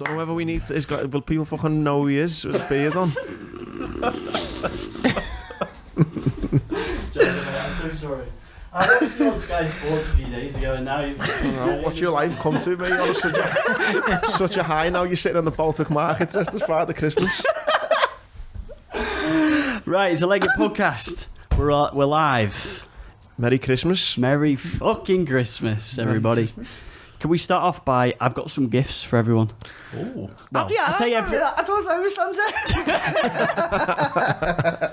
Don't know whether we need to... Will people fucking know who he is with his beard on? I'm so sorry. I watched you on Sky Sports a few days ago, and now you've... What's your life come to, mate? On such a high now. You're sitting on the Baltic Market just as Father Christmas. Right, it's a Legged podcast. We're live. Merry Christmas. Merry fucking Christmas, everybody. Christmas. Can we start off by... I've got some gifts for everyone. Oh. Well, yeah, I say I thought I was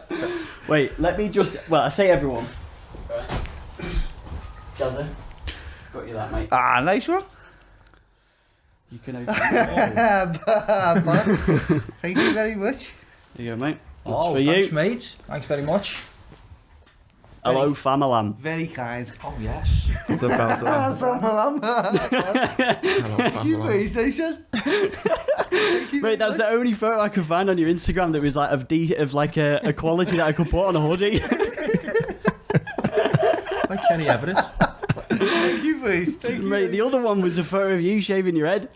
Santa. Wait, let me just... Well, I say everyone. Right. Jazza, got you that, mate. Ah, nice one. You can open it. Thank you very much. There you go, mate. That's for thanks, you. mate. Thanks very much. Hello, family. Very kind. Oh, yes. It's a belt. Thank you, PlayStation. Mate, that's the only photo I could find on your Instagram that was like of a quality that I could put on a hoodie. Like Kenny Everett. Thank you, please. Thank you. Mate, the other one was a photo of you shaving your head.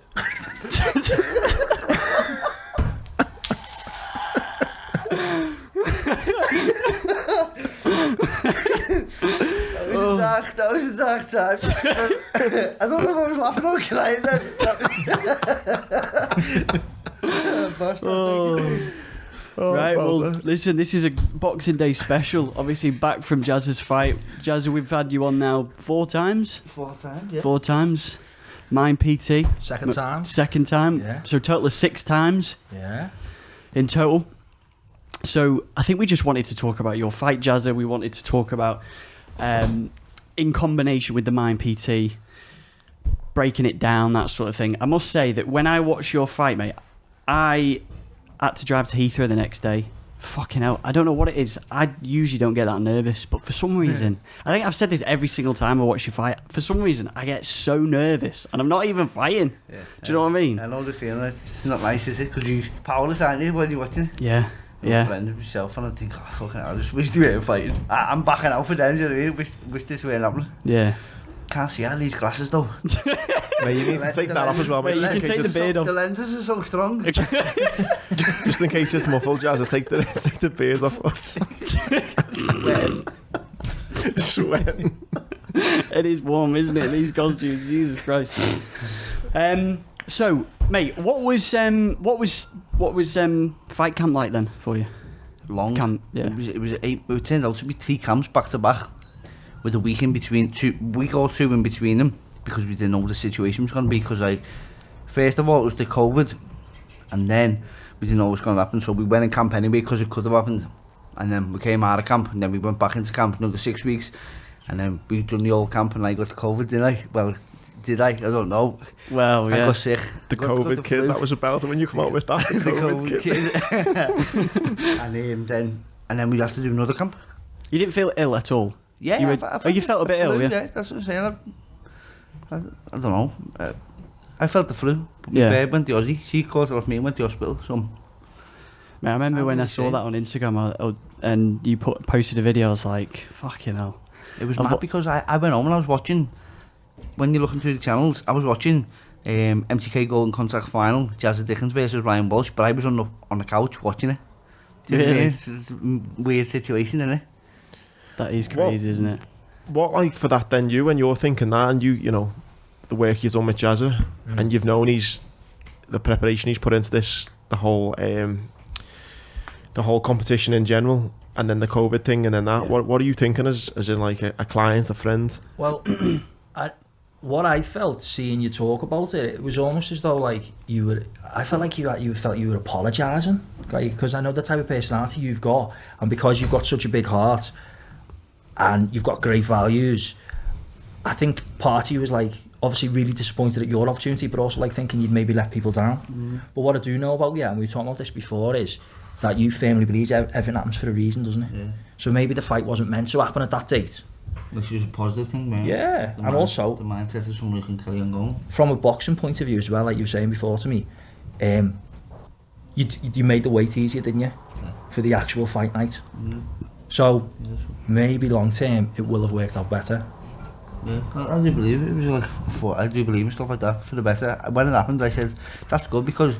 That was a dark time. I don't know if I was laughing or crying then. Right, well, listen, this is a Boxing Day special. Obviously, back from Jazza's fight. Jazza, we've had you on now 4 times. 4 times, yeah. 4 times. Mine PT. Second time. Second time. Yeah. So total of 6 times. Yeah. In total. So I think we just wanted to talk about your fight, Jazza. We wanted to talk about, in combination with the Mind PT, breaking it down, that sort of thing. I must say that when I watched your fight, mate, I had to drive to Heathrow the next day. Fucking hell, I don't know what it is. I usually don't get that nervous, but for some reason, I think I've said this every single time I watch you fight. For some reason, I get so nervous, and I'm not even fighting. Yeah. Do you know what I mean? I know the feeling. It's not nice, is it? Because you're powerless, aren't you, when you're watching it? Yeah. I'm a friend of myself, and I think, oh, fucking hell, I just wish they weren't fighting. I'm backing out for them, do you know what I mean? Wish this weren't happening. Yeah. Can't see out of these glasses, though. Mate, you need to take that off as well, mate. You can take the beard off. The lenses are so strong. Just in case it's muffled, Jazza, take the beard off. Sweating. It is warm, isn't it? These costumes, Jesus Christ. So, mate, what was fight camp like then for you? Long. Camp, yeah. It turned out to be 3 camps back to back, with a week in between, week or two in between them, because we didn't know what the situation was going to be. Because first of all, it was the COVID, and then we didn't know what was going to happen. So we went in camp anyway because it could have happened, and then we came out of camp, and then we went back into camp another 6 weeks, and then we done the old camp, and I got the COVID, didn't I? Well, did I don't know. Well, yeah. I got sick. The COVID got kid, flu. That was about it when you come out with that. The COVID kid. and then we had to do another camp. You didn't feel ill at all? Yeah, you felt a bit ill, yeah? Yeah, that's what I'm saying. I don't know. I felt the flu. But my babe went to Aussie. She caught it off me and went to hospital. So. Man, I remember when I saw that on Instagram and you posted a video, I was like, fucking hell. It was mad because I went home and I was watching, when you're looking through the channels, I was watching MTK Golden Contact Final, Jazza Dickens versus Ryan Walsh, but I was on the couch watching it. Do you know what I mean? It's a weird situation, isn't it? That is crazy, isn't it? What, like, for that then, when you're thinking that, and you know, the work you've done with Jazza, and you've known the preparation he's put into this, the whole competition in general, and then the COVID thing, and then that, what are you thinking as in like a client, a friend? Well, what I felt seeing you talk about it, it was almost as though like I felt like you felt you were apologising, because I know the type of personality you've got, and because you've got such a big heart, and you've got great values, I think part of you was like obviously really disappointed at your opportunity, but also like thinking you'd maybe let people down. But what I do know about you, and we were talking about this before, is that you firmly believe everything happens for a reason, doesn't it? Yeah. So maybe the fight wasn't meant to happen at that date. Which is a positive thing, man. Yeah, and also the mindset of someone who can carry on going. From a boxing point of view as well, like you were saying before to me, you made the weight easier, didn't you? Yeah. For the actual fight night. So maybe long term it will have worked out better. Yeah, I do believe it was like I do believe in stuff like that for the better. When it happened, I said that's good because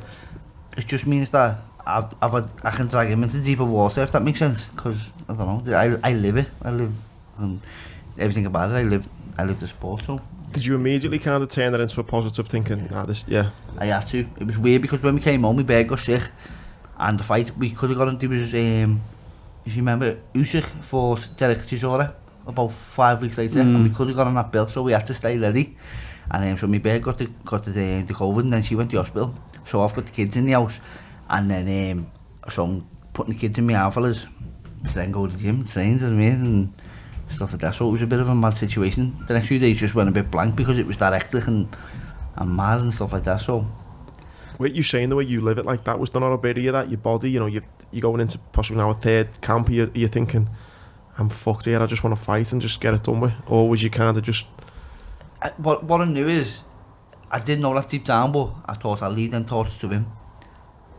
it just means that I can drag him into deeper water, if that makes sense. Because I don't know, I live it. I live and everything about it. I live the sport. So Did you immediately kind of turn that into a positive thinking? I had to. It was weird because when we came home, my bear got sick, and the fight we could have got into was if you remember, Usyk fought Derek Chisora about 5 weeks later, and we could have got on that belt, so we had to stay ready. And so my bear got the COVID, and then she went to the hospital. So I've got the kids in the house, and then so I'm putting the kids in my outfielders to then go to the gym, train, you know what I mean, and stuff like that. So it was a bit of a mad situation. The next few days just went a bit blank because it was that hectic and mad and stuff like that. So what you saying, the way you live it, like that was done on a bit of you, that your body, you know, you're going into possibly now a third camp, you're thinking, I'm fucked here, I just want to fight and just get it done with? Or was you kind of just... What I knew is, I didn't know that deep down, but I thought I'd leave them thoughts to him.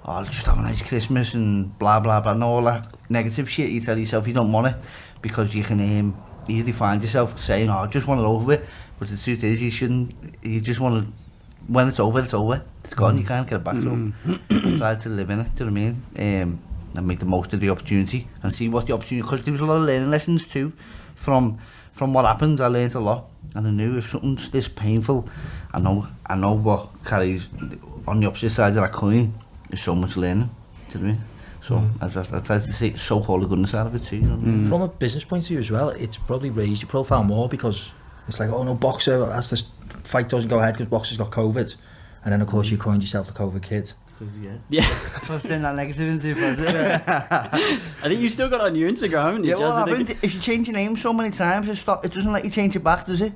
Oh, let's just have a nice Christmas and blah blah blah, and all that negative shit you tell yourself you don't want it, because you can easily find yourself saying, oh, I just want it over with. But the truth is, you just want to, when it's over, it's over. It's gone, you can't get it back. So try to live in it, do you know what I mean? And make the most of the opportunity and see what the opportunity, because there was a lot of learning lessons too from what happened. I learned a lot, and I knew if something's this painful, I know what carries on the opposite side of that coin is so much learning, do you know what I mean? So I tried to see so-called the goodness out of it too, you know what I mean? From a business point of view as well, it's probably raised your profile more, because it's like, oh no, boxer, as this fight doesn't go ahead because boxer's got COVID, and then of course you coined yourself the COVID kid. Yeah. So I've turned that negative into positive. I think you still got it on your Instagram, haven't you? Yeah, what Jazza happens Dickens? if you change your name so many times, it doesn't let you change it back, does it?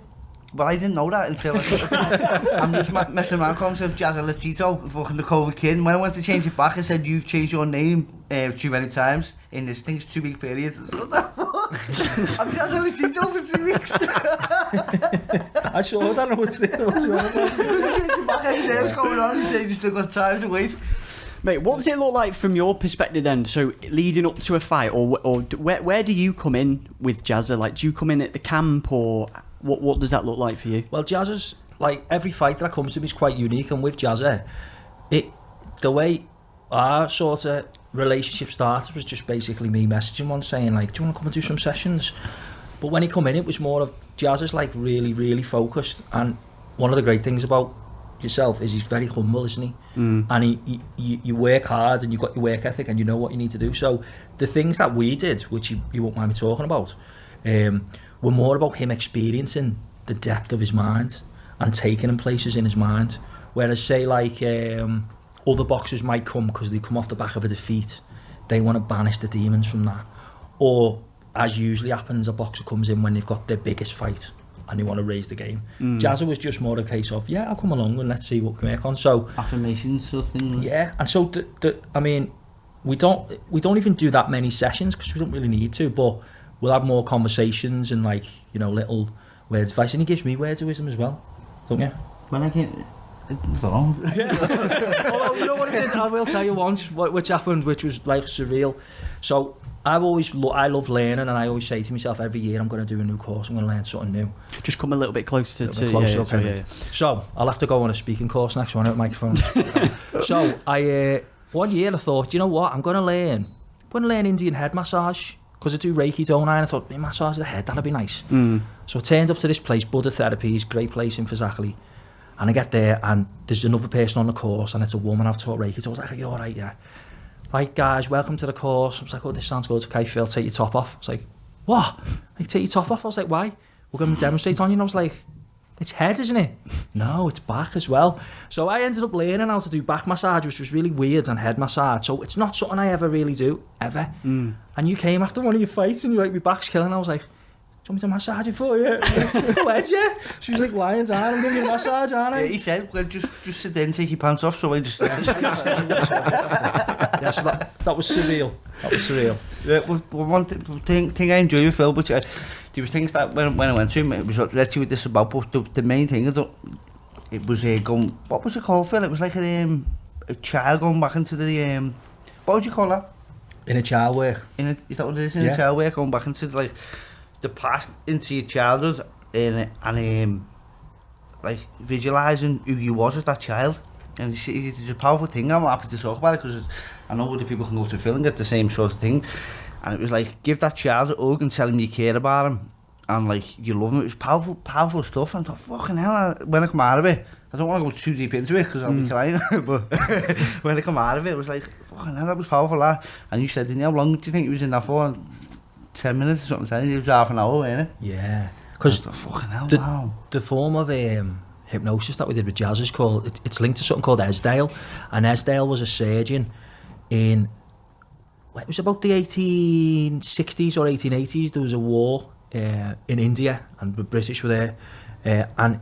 Well, I didn't know that until I'm just messing around, calling myself Jazza Latito, fucking the COVID kid. And when I went to change it back, I said, you've changed your name too many times in this thing's 2 week period. What the fuck? I'm Jazza Latito for 2 weeks. I saw that, I was there. Changing back, I said, what's going on? He said, you still got time to wait. Mate, what does it look like from your perspective then? So leading up to a fight, or where do you come in with Jazza? Like, do you come in at the camp, or what does that look like for you? Well, Jazza's, like, every fight that comes to me is quite unique, and with Jazza, the way our sort of relationship started was just basically me messaging one saying, like, do you want to come and do some sessions? But when he come in, it was more of Jazza's like really, really focused, and one of the great things about yourself is he's very humble, isn't he? And you work hard, and you've got your work ethic, and you know what you need to do. So the things that we did, which you won't mind me talking about, were more about him experiencing the depth of his mind and taking him places in his mind. Whereas, say, like, other boxers might come because they come off the back of a defeat, they want to banish the demons from that. Or, as usually happens, a boxer comes in when they've got their biggest fight and they want to raise the game. Jazza was just more a case of, yeah, I'll come along and let's see what we can work on. So affirmations sort of thing. Yeah, and so I mean, we don't even do that many sessions because we don't really need to, but we'll have more conversations and, like, you know, little words of advice, and he gives me words of wisdom as well, don't you? When I came, I don't know. Although, you know what he did? I will tell you once, which happened, which was like surreal. So I love learning, and I always say to myself, every year I'm going to do a new course, I'm going to learn something new. Just come a little bit closer to closer, yeah. So I'll have to go on a speaking course next one out microphone. So I one year I thought, you know what, I'm going to learn Indian head massage, because I do Reiki, don't I? And I thought, massage the head, that'd be nice. So I turned up to this place, Buddha Therapies, great place in Fazakli. And I get there, and there's another person on the course, and it's a woman I've taught Reiki. So I was like, are you all right? Yeah. Like, guys, welcome to the course. I was like, oh, this sounds good. Okay, Phil, take your top off. I was like, what? Like, take your top off? I was like, why? We're going to demonstrate on you. And I was like, it's head, isn't it? No, it's back as well. So I ended up learning how to do back massage, which was really weird, and head massage. So it's not something I ever really do, ever. And you came after one of your fights, and you were like, my back's killing. I was like, do you want me to massage it for you? Where'd you? She was like, lions, I'm giving you a massage, aren't I? Yeah, he said, well, just sit there and take your pants off. So I just... Yeah, so that was surreal. That was surreal. Yeah, well, one thing I enjoy with Phil, but there was things that when I went to him, it was like, let's see what this is about, but the main thing, it was going, what was it called, Phil? It was like a child going back into the, what would you call that? Inner child work. Is that what it is? Inner child work, going back into, like, the past, into your childhood, and like visualising who you was as that child. And it's a powerful thing. I'm happy to talk about it because I know other people can go to film and get the same sort of thing. And it was like, give that child a hug and tell him you care about him and like you love him. It was powerful stuff. And I thought, fucking hell, when I come out of it, I don't want to go too deep into it because I'll be crying. But when I come out of it, it was like, fucking hell, that was powerful. That. And you said, didn't you, how long do you think he was in that for? 10 minutes or something? It was half an hour, wasn't it? Yeah. Because fucking hell, wow. The form of hypnosis that we did with Jazz is called, it's linked to something called Esdale, and Esdale was a surgeon in, it was about the 1860s or 1880s. There was a war in India and the British were there, and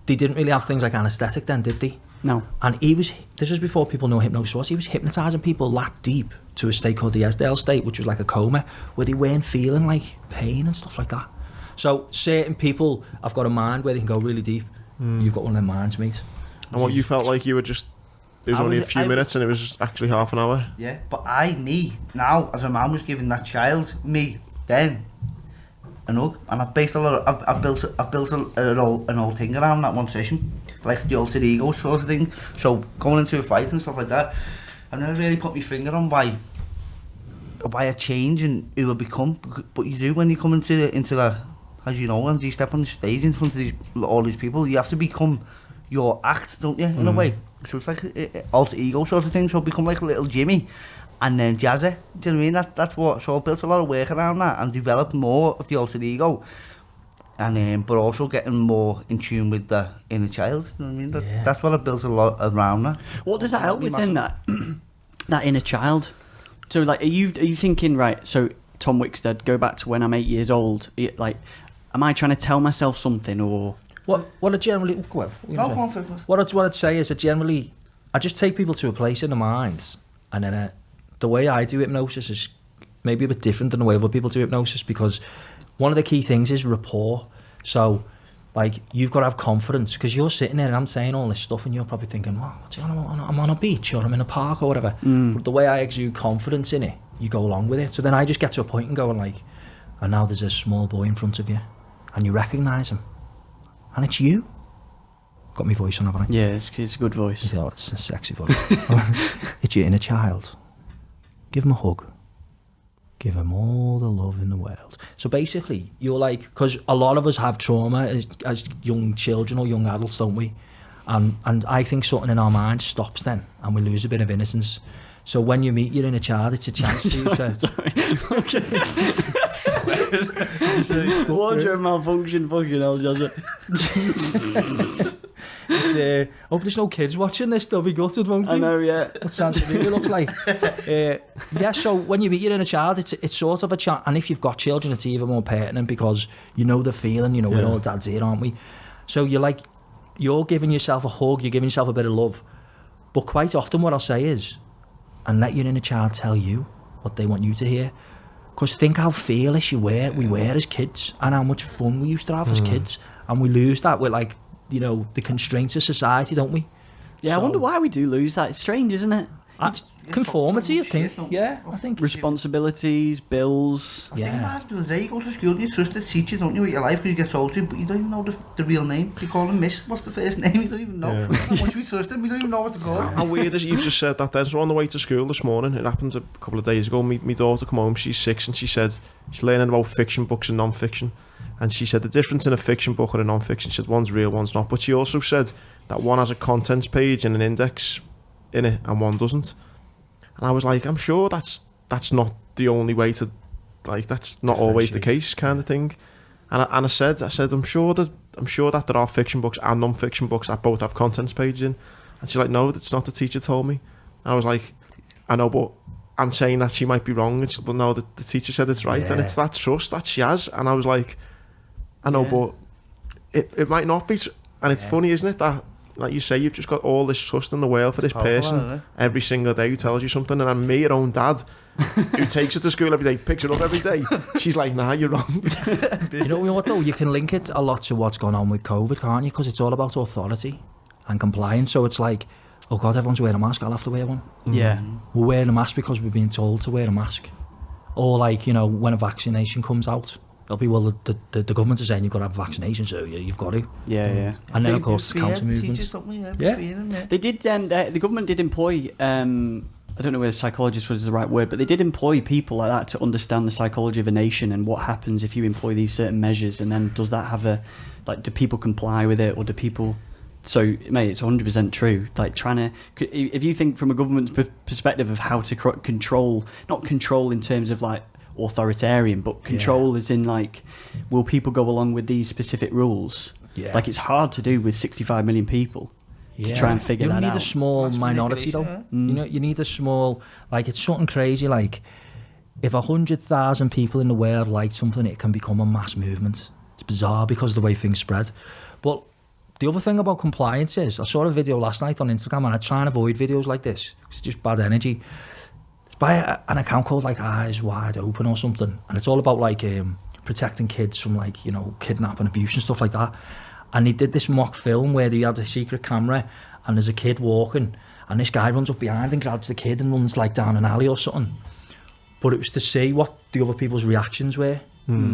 they didn't really have things like anaesthetic then, did they? No. And this was before people knew what hypnosis was. He was hypnotising people that deep to a state called the Esdale state, which was like a coma, where they weren't feeling like pain and stuff like that. So certain people have got a mind where they can go really deep. You've got one of them minds, mate. And what you felt like you were just, it was only a few minutes and it was actually half an hour. Yeah, but now, as a man, was giving that child, then, an hug. And I've based a lot of, I've built an old thing around that one session. Like the alter ego sort of thing. So going into a fight and stuff like that, I've never really put my finger on why a change in who I become. But you do when you come into the as you know, when you step on the stage in front of all these people, you have to become your act, don't you, in a way? So it's like an alter ego sort of thing, so become like a little Jimmy, and then Jazza, do you know what I mean? That's what, so I built a lot of work around that, and developed more of the alter ego, and but also getting more in tune with the inner child, you know what I mean? That's what I built a lot around that. What does that help within that inner child? So like, are you thinking, right, so Tom Wickstead, go back to when I'm 8 years old, like, am I trying to tell myself something, or what I generally what I'd say is that generally I just take people to a place in the mind, and then the way I do hypnosis is maybe a bit different than the way other people do hypnosis, because one of the key things is rapport. So like, you've got to have confidence, because you're sitting there and I'm saying all this stuff and you're probably thinking, wow, what's going on? I'm on a beach or I'm in a park or whatever. But the way I exude confidence in it, you go along with it. So then I just get to a point and go like, and now there's a small boy in front of you and you recognise him and it's you. Got my voice on, haven't I? Yeah, it's a good voice. Oh, it's a sexy voice. It's your inner child. Give him a hug. Give him all the love in the world. So basically, you're like, because a lot of us have trauma as young children or young adults, don't we? And I think something in our minds stops then, and we lose a bit of innocence. So when you meet your inner child, it's a chance for you to... Sorry. Okay. Wardrobe malfunction, fucking hell, Jazza. It's, hope there's no kids watching this, they'll be gutted, won't they? I know, yeah. What Santa Maria looks like. Yeah, so when you meet your inner child, it's sort of a chance, and if you've got children, it's even more pertinent, because you know the feeling, you know, we're all dads here, aren't we? So you're giving yourself a hug, you're giving yourself a bit of love. But quite often what I'll say is, and let your inner child tell you what they want you to hear. Because think how fearless we were as kids, and how much fun we used to have as kids, and we lose that with, like, you know, the constraints of society, don't we? Yeah, so, I wonder why we do lose that. It's strange, isn't it? Conformity, I think. Yeah, I think. Responsibilities, bills. I think about it, you go to school, you trust the teacher, don't you, with your life, because you get told to, but you don't even know the real name. You call him Miss. What's the first name? You don't even know. How much we trust him, we don't even know what to call him. How weird is it you've just said that then? So on the way to school this morning, it happened a couple of days ago, my daughter come home, she's 6, and she said she's learning about fiction books and non-fiction. And she said the difference in a fiction book and a non-fiction, she said one's real, one's not. But she also said that one has a contents page and an index in it, and one doesn't. And I was like, I'm sure that's not the only way to, like, that's not always the case, kind of thing. And I said I'm sure that there are fiction books and non-fiction books that both have contents pages in. And she's like, no, that's not the teacher told me. And I was like, I know, but I'm saying that she might be wrong. And she, but no, the teacher said it's right, and it's that trust that she has. And I was like, I know, but it might not be. And it's funny, isn't it, that, like you say, you've just got all this trust in the world for this person every single day who tells you something. And then me, your own dad, who takes her to school every day, picks her up every day, she's like, nah, you're wrong. You know what, though? You can link it a lot to what's going on with COVID, can't you? Because it's all about authority and compliance. So it's like, oh God, everyone's wearing a mask, I'll have to wear one. Yeah. We're wearing a mask because we're being told to wear a mask. Or like, you know, when a vaccination comes out, They'll be, well, the government is saying you've got to have vaccination, so you've got to. Yeah. And then, They of course, do counter fear movements. teachers, don't we? Yeah. Fear them, yeah. They did. The government did employ. I don't know whether psychologist was the right word, but they did employ people like that to understand the psychology of a nation and what happens if you employ these certain measures, and then does that have a, like, do people comply with it, or do people? So, mate, it's 100% true. Like, trying to, if you think from a government's perspective of how to control, not control in terms of like authoritarian, but control as in like, will people go along with these specific rules? Yeah. Like, it's hard to do with 65 million people. To try and figure that out. You need a small minority, though. Yeah. You know, you need a small, like, it's something crazy. Like, if 100,000 people in the world like something, it can become a mass movement. It's bizarre because of the way things spread. But the other thing about compliance is, I saw a video last night on Instagram, and I try and avoid videos like this. It's just bad energy. It's by an account called like Eyes Wide Open or something, and it's all about like protecting kids from, like, you know, kidnapping, abuse and stuff like that. And he did this mock film where he had a secret camera and there's a kid walking, and this guy runs up behind and grabs the kid and runs like down an alley or something. But it was to see what the other people's reactions were,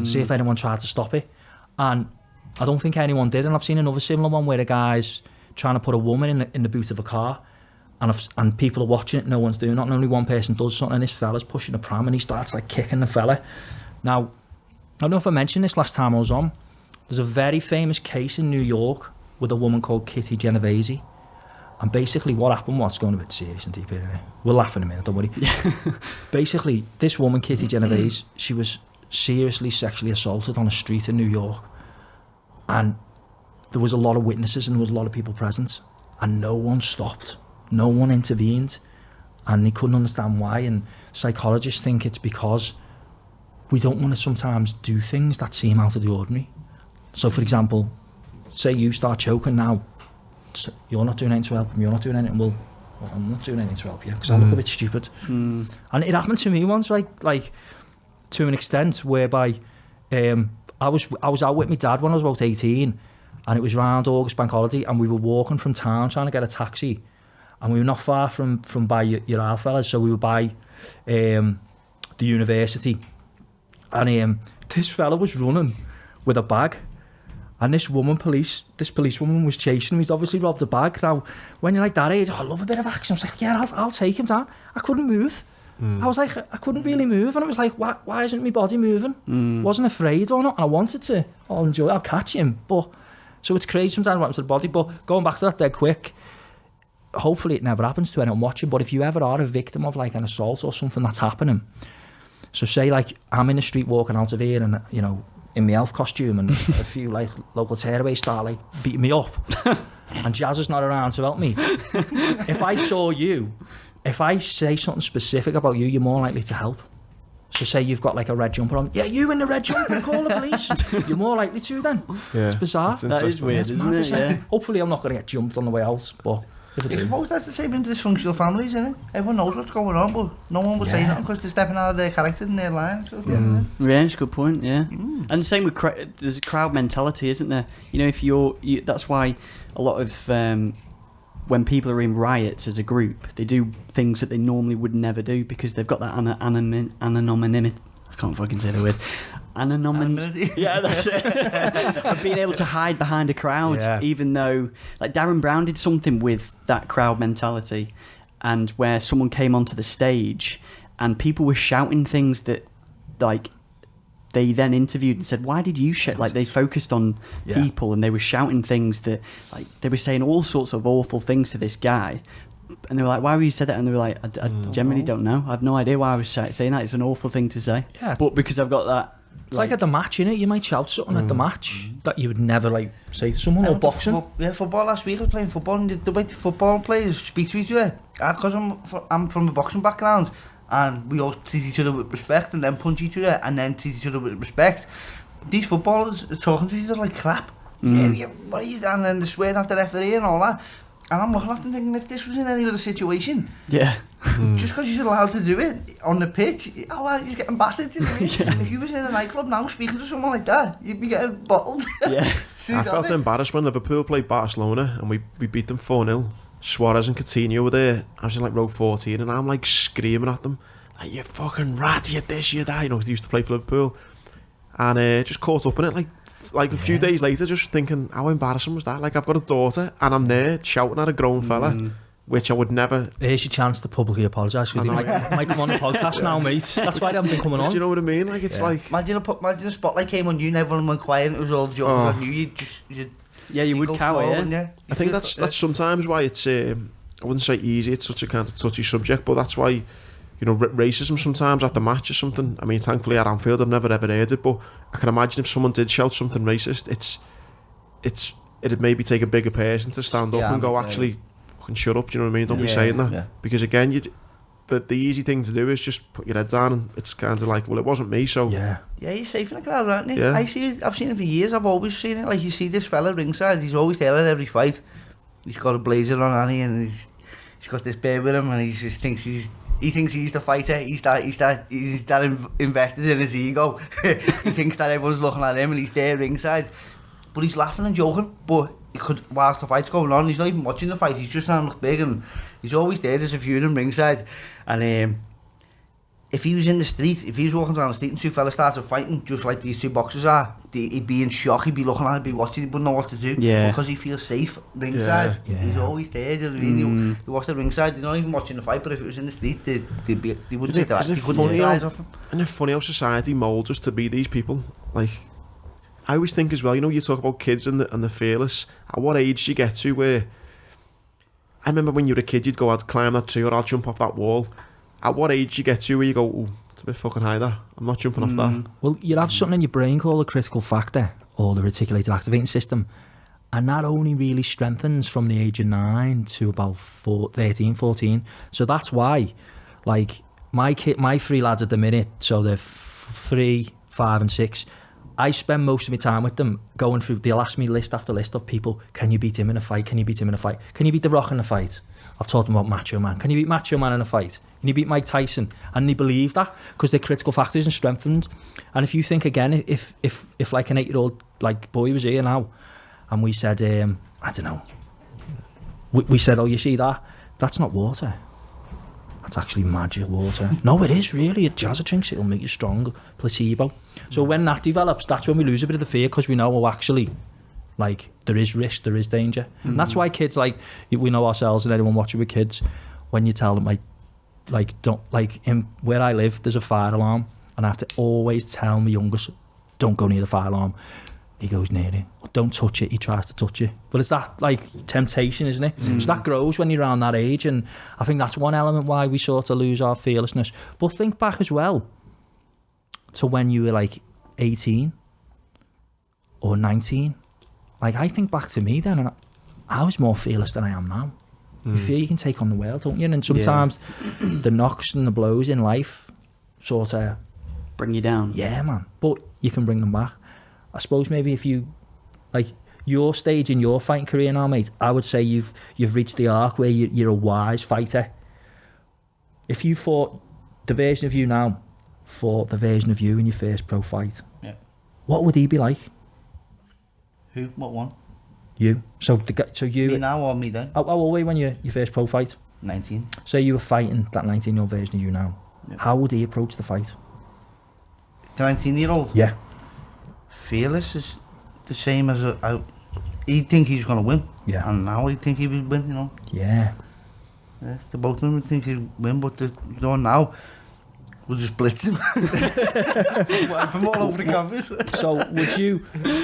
see if anyone tried to stop it. And I don't think anyone did. And I've seen another similar one where a guy's trying to put a woman in the boot of a car, and people are watching it, no one's doing it, and only one person does something, and this fella's pushing a pram and he starts like kicking the fella. Now, I don't know if I mentioned this last time I was on. There's a very famous case in New York with a woman called Kitty Genovese. And basically what happened was, going a bit serious and deep here. We'll laugh in a minute, don't worry. Basically, this woman, Kitty Genovese, she was seriously sexually assaulted on a street in New York. And there was a lot of witnesses and there was a lot of people present. And no one stopped. No one intervened. And they couldn't understand why. And psychologists think it's because we don't want to sometimes do things that seem out of the ordinary. So, for example, say you start choking now, you're not doing anything to help him, you're not doing anything, well, I'm not doing anything to help you, because I look a bit stupid. And it happened to me once, like to an extent, whereby I was out with my dad when I was about 18, and it was around August bank holiday, and we were walking from town trying to get a taxi, and we were not far from by your Alfellas, so we were by the university, and this fella was running with a bag. And this policewoman was chasing him. He's obviously robbed a bag. Now, when you're like that age, I love a bit of action. I was like, yeah, I'll take him down. I couldn't move. I was like, I couldn't really move. And it was like, why isn't my body moving? Wasn't afraid or not. And I wanted to. I'll enjoy it. I'll catch him. But, so it's crazy sometimes what happens to the body. But going back to that dead quick, hopefully it never happens to anyone watching. But if you ever are a victim of like an assault or something that's happening, so say like I'm in the street walking out of here and, you know, in my elf costume, and a few like local tearaways start like beating me up, and Jazza's not around to help me. If I saw you, if I say something specific about you, you're more likely to help. So say you've got like a red jumper on, yeah, you in the red jumper, call the police. You're more likely to then. Yeah, it's bizarre. That is weird, isn't it? Yeah. Hopefully I'm not going to get jumped on the way out, but if I I do. suppose that's the same in dysfunctional families, isn't it? Everyone knows what's going on, but no one will say nothing because they're stepping out of their character and their line. So Yeah, it's a good point. Yeah, and same with there's a crowd mentality, isn't there? You know, if you that's why a lot of when people are in riots as a group, they do things that they normally would never do because they've got that anonymity. I can't fucking say the word. Anonymity. Yeah, that's it. Of being able to hide behind a crowd, even though, like, Darren Brown did something with that crowd mentality, and where someone came onto the stage and people were shouting things that, like, they then interviewed and said, why did you shout? Like, they focused on people, and they were shouting things that, like, they were saying all sorts of awful things to this guy. And they were like, why were you said that? And they were like, I generally don't know. I have no idea why I was saying that. It's an awful thing to say. Yeah, but because I've got that. It's like at the match, innit? You might shout something at the match that you would never like say to someone, or boxing. Football last week I was playing football, and the way the football players speak to each other, because I'm from a boxing background, and we all treat each other with respect and then punch each other and then treat each other with respect. These footballers are talking to each other like crap. Yeah, what are you doing? And then they're swearing at the referee and all that. And I'm looking at them thinking, if this was in any other situation, just because you're allowed to do it on the pitch, oh, well, you're getting battered, you know what I mean? If you was in a nightclub now speaking to someone like that, you'd be getting bottled. I felt embarrassed when Liverpool played Barcelona and we beat them 4-0. Suarez and Coutinho were there. I was in like row 14 and I'm like screaming at them, like, you fucking rat, you this, you that, you know, because they used to play for Liverpool. and just caught up in it. Like a few days later, just thinking, how embarrassing was that? Like, I've got a daughter, and I'm there shouting at a grown fella, which I would never. Here's your chance to publicly apologise, because he might come on the podcast now, mate. That's why they haven't been coming on. Do you know what I mean? Like, it's like... Imagine a spotlight came on you and everyone went quiet and it was all the jokes on you. You would cower, yeah. I think that's sometimes why it's... I wouldn't say easy, it's such a kind of touchy subject, but that's why, you know, racism sometimes at the match or something. I mean, thankfully at Anfield, I've never ever heard it, but I can imagine if someone did shout something racist, it'd maybe take a bigger person to stand up and go, actually, fucking shut up, do you know what I mean? Don't be saying that. Yeah. Because again, the easy thing to do is just put your head down, and it's kind of like, well, it wasn't me, so... Yeah, you're safe in the crowd, aren't you? Yeah. I've seen it for years, I've always seen it. Like, you see this fella ringside, he's always there at every fight. He's got a blazer on, hasn't he? And he's got this bear with him, and he just thinks he's the fighter. He's that invested in his ego. He thinks that everyone's looking at him, and he's there ringside. But he's laughing and joking. But whilst the fight's going on, he's not even watching the fight. He's just trying to look big, and he's always there. There's a few of them ringside. And if he was in the street, if he was walking down the street and two fellas started fighting, just like these two boxers are, he'd be in shock. He'd be looking at it, he'd be watching, he wouldn't know what to do. Yeah. Because he feels safe ringside. Yeah. He's always there. You know what I mean? You watch the ringside, they're not even watching the fight, but if it was in the street, they wouldn't take that. They couldn't take their eyes off him. Isn't it funny how society moulds us to be these people? Like, I always think as well, you know, you talk about kids and the fearless. At what age do you get to where... I remember when you were a kid, you'd go, I'd climb that tree or I'll jump off that wall. At what age do you get to where you go, ooh, it's a bit fucking high there. I'm not jumping off that. Well, you have something in your brain called the critical factor, or the reticulated activating system, and that only really strengthens from the age of 9 to about 13, 14. So that's why, like, my 3 lads at the minute, so they're 3, 5 and 6, I spend most of my time with them going through, they'll ask me list after list of people, can you beat him in a fight, can you beat him in a fight, can you beat The Rock in a fight? I've taught them about Macho Man, can you beat Macho Man in a fight? Can you beat Mike Tyson? And they believe that because their critical factor isn't strengthened. And if you think again, if like an 8-year-old like boy was here now, and we said, I don't know, we said, oh, you see that? That's not water. That's actually magic water. No, it is really. A Jazza drinks, it'll make you strong. Placebo. So when that develops, that's when we lose a bit of the fear, because we know, oh, actually, like, there is risk, there is danger. And that's why kids, like, we know ourselves and anyone watching with kids, when you tell them, don't, like, in where I live, there's a fire alarm, and I have to always tell my youngest, don't go near the fire alarm. He goes near it. Don't touch it. He tries to touch it. But it's that, like, temptation, isn't it? So that grows when you're around that age, and I think that's one element why we sort of lose our fearlessness. But think back as well to when you were, like, 18 or 19. Like, I think back to me then, and I was more fearless than I am now. You feel you can take on the world, don't you? And sometimes the knocks and the blows in life sort of bring you down. Yeah, man. But you can bring them back. I suppose maybe if you, like, your stage in your fighting career now, mate, I would say you've reached the arc where you're a wise fighter. If you fought the version of you now, fought the version of you in your first pro fight, what would he be like? Who? What one? You. So you. Me now or me then? How old were you when your first pro fight? 19. Say you were fighting that 19-year-old version of you now. Yeah. How would he approach the fight? The 19-year-old? Yeah. Fearless is the same as he'd think he was going to win. Yeah. And now he'd think he would win, you know. Yeah. Yeah, the both of them would think he'd win, but now we'll just blitz him. Wipe him all over the canvas. So would you,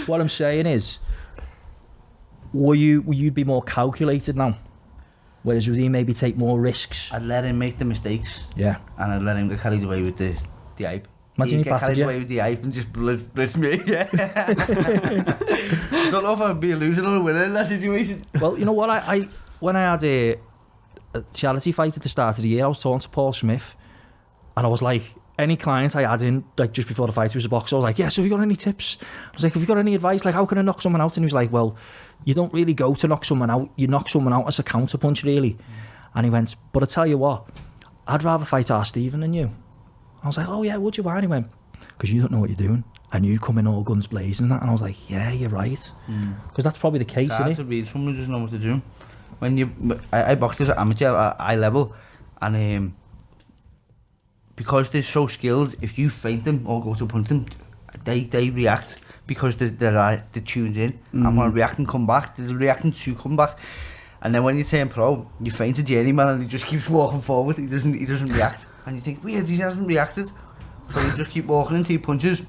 what I'm saying is, will you be more calculated now? Whereas would he maybe take more risks? I'd let him make the mistakes. Yeah. And I'd let him get carried away with the hype. Imagine he'd get carried away with the hype and just blitz me. Yeah. I don't know if I'd be a loser or a winner in that situation. Well, you know what? I when I had a charity fight at the start of the year, I was talking to Paul Smith, and I was like, any client I had in, like, just before the fight, who was a boxer, I was like, yeah, so have you got any tips? I was like, have you got any advice? Like, how can I knock someone out? And he was like, well, you don't really go to knock someone out. You knock someone out as a counterpunch, really. And he went, but I tell you what, I'd rather fight R. Stephen than you. I was like, oh yeah, would you? Why? And he went, because you don't know what you're doing, and you come in all guns blazing and that. And I was like, yeah, you're right. Because that's probably the case, isn't it? To read someone who doesn't know what to do. When I boxed as an amateur at eye level, and because they're so skilled, if you feint them or go to punch them, they react because they're tuned in. And when react and come back, they're reacting to come back. And then when you turn pro, you feint a journeyman and he just keeps walking forward. He doesn't react. And you think, weird, he hasn't reacted. So you just keep walking into your punches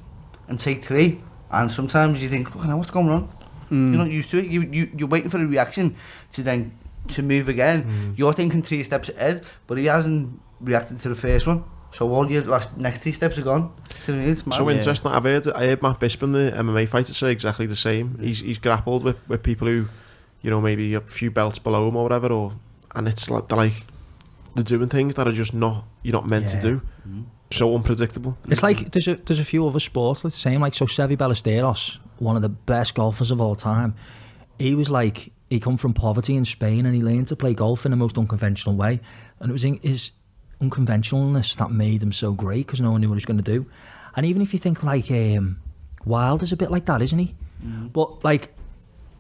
and take 3. And sometimes you think, well, what's going on? You're not used to it. You're waiting for a reaction to move again. You're thinking 3 steps ahead, but he hasn't reacted to the first one. So all your next 3 steps are gone. It's mad. So interesting. I heard Matt Bisping, the MMA fighter, say exactly the same. He's grappled with people who, you know, maybe a few belts below him or whatever, and it's like they're doing things that are just you're not meant to do. So unpredictable. It's like there's a few other sports that's the same. Like, so Sevi Ballesteros, one of the best golfers of all time, he was like, he come from poverty in Spain and he learned to play golf in the most unconventional way, and it was in his unconventionalness that made him so great, because no one knew what he was going to do. And even if you think like Wilder's a bit like that, isn't he? But like,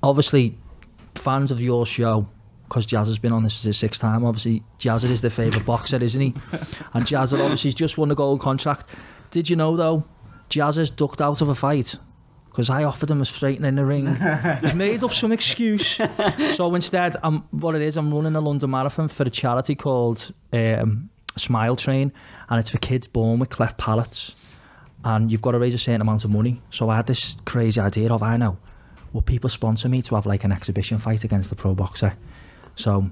obviously, fans of your show, because Jazza's been on, this is his 6th time, obviously Jazza is their favourite boxer, isn't he? And Jazza obviously just won the gold contract. Did you know though, Jazza's ducked out of a fight because I offered him a straighten in the ring. He's made up some excuse. So instead, I'm running a London Marathon for a charity called Smile Train, and it's for kids born with cleft palates, and you've got to raise a certain amount of money. So I had this crazy idea of, will people sponsor me to have like an exhibition fight against the pro boxer? So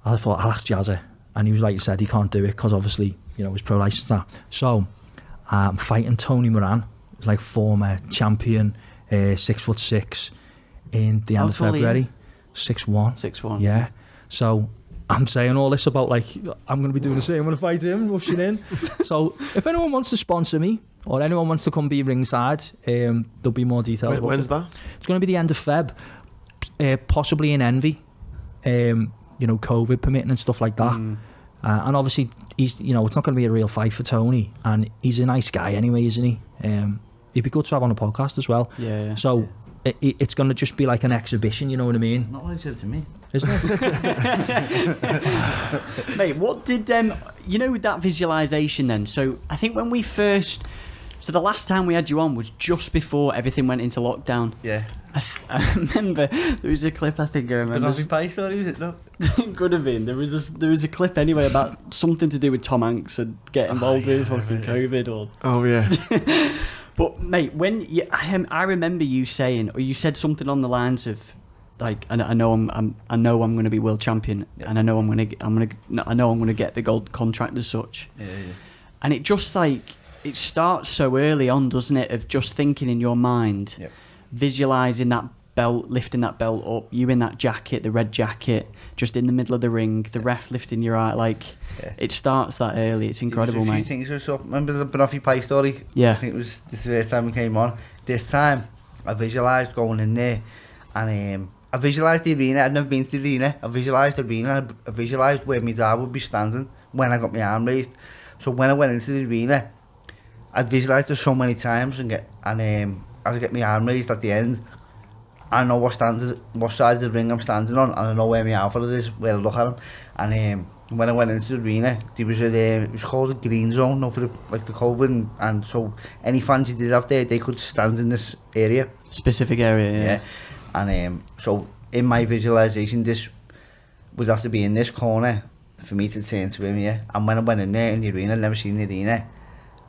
I thought, I'll ask Jazza, and he was like you said, he can't do it because obviously, you know, he's pro licensed now. So I'm fighting Tony Moran, like former champion, 6'6", in the end of February. 6'1". 6'1". Yeah. So I'm saying all this about like, I'm going to be doing the same when I fight him, rushing in. So if anyone wants to sponsor me, or anyone wants to come be ringside, there'll be more details. When's that? It's going to be the end of Feb, possibly in Envy. You know, COVID permitting and stuff like that. And obviously, he's, you know, it's not going to be a real fight for Tony, and he's a nice guy anyway, isn't he? He'd be good to have on a podcast as well. Yeah. So it's going to just be like an exhibition, you know what I mean? Not what he said to me. Isn't it? Mate, what did you know, with that visualization then? So I think when we first, so the last time we had you on was just before everything went into lockdown. Yeah. I remember there was a clip, I think I remember. But not pie story, was it? No. It could have been. There was a clip anyway about something to do with Tom Hanks and get involved with fucking COVID or. Oh yeah. But mate, when I remember you saying, or you said something on the lines of, like, I know I'm going to be world champion, and I know I'm going to get the gold contract as such. Yeah. And it just like, it starts so early on, doesn't it? Of just thinking in your mind. Yep. Visualising that belt, lifting that belt up, you in that jacket, the red jacket, just in the middle of the ring, the ref lifting your eye, like, it starts that early. It's incredible, mate. Remember the Banoffee pie story? Yeah. I think it was the first time we came on. This time, I visualised going in there, and I visualised the arena. I'd never been to the arena. I visualised the arena. I visualised where my dad would be standing when I got my arm raised. So when I went into the arena, I'd visualised it so many times, and as I get my arm raised at the end, I know what side of the ring I'm standing on, and I know where my alpha is, where I look at him. And when I went into the arena, there was it was called a green zone, for the COVID, and so any fans you did have there, they could stand in this area. Specific area, yeah. And so in my visualisation, this would have to be in this corner for me to turn to him, yeah. And when I went in there in the arena, I'd never seen the arena,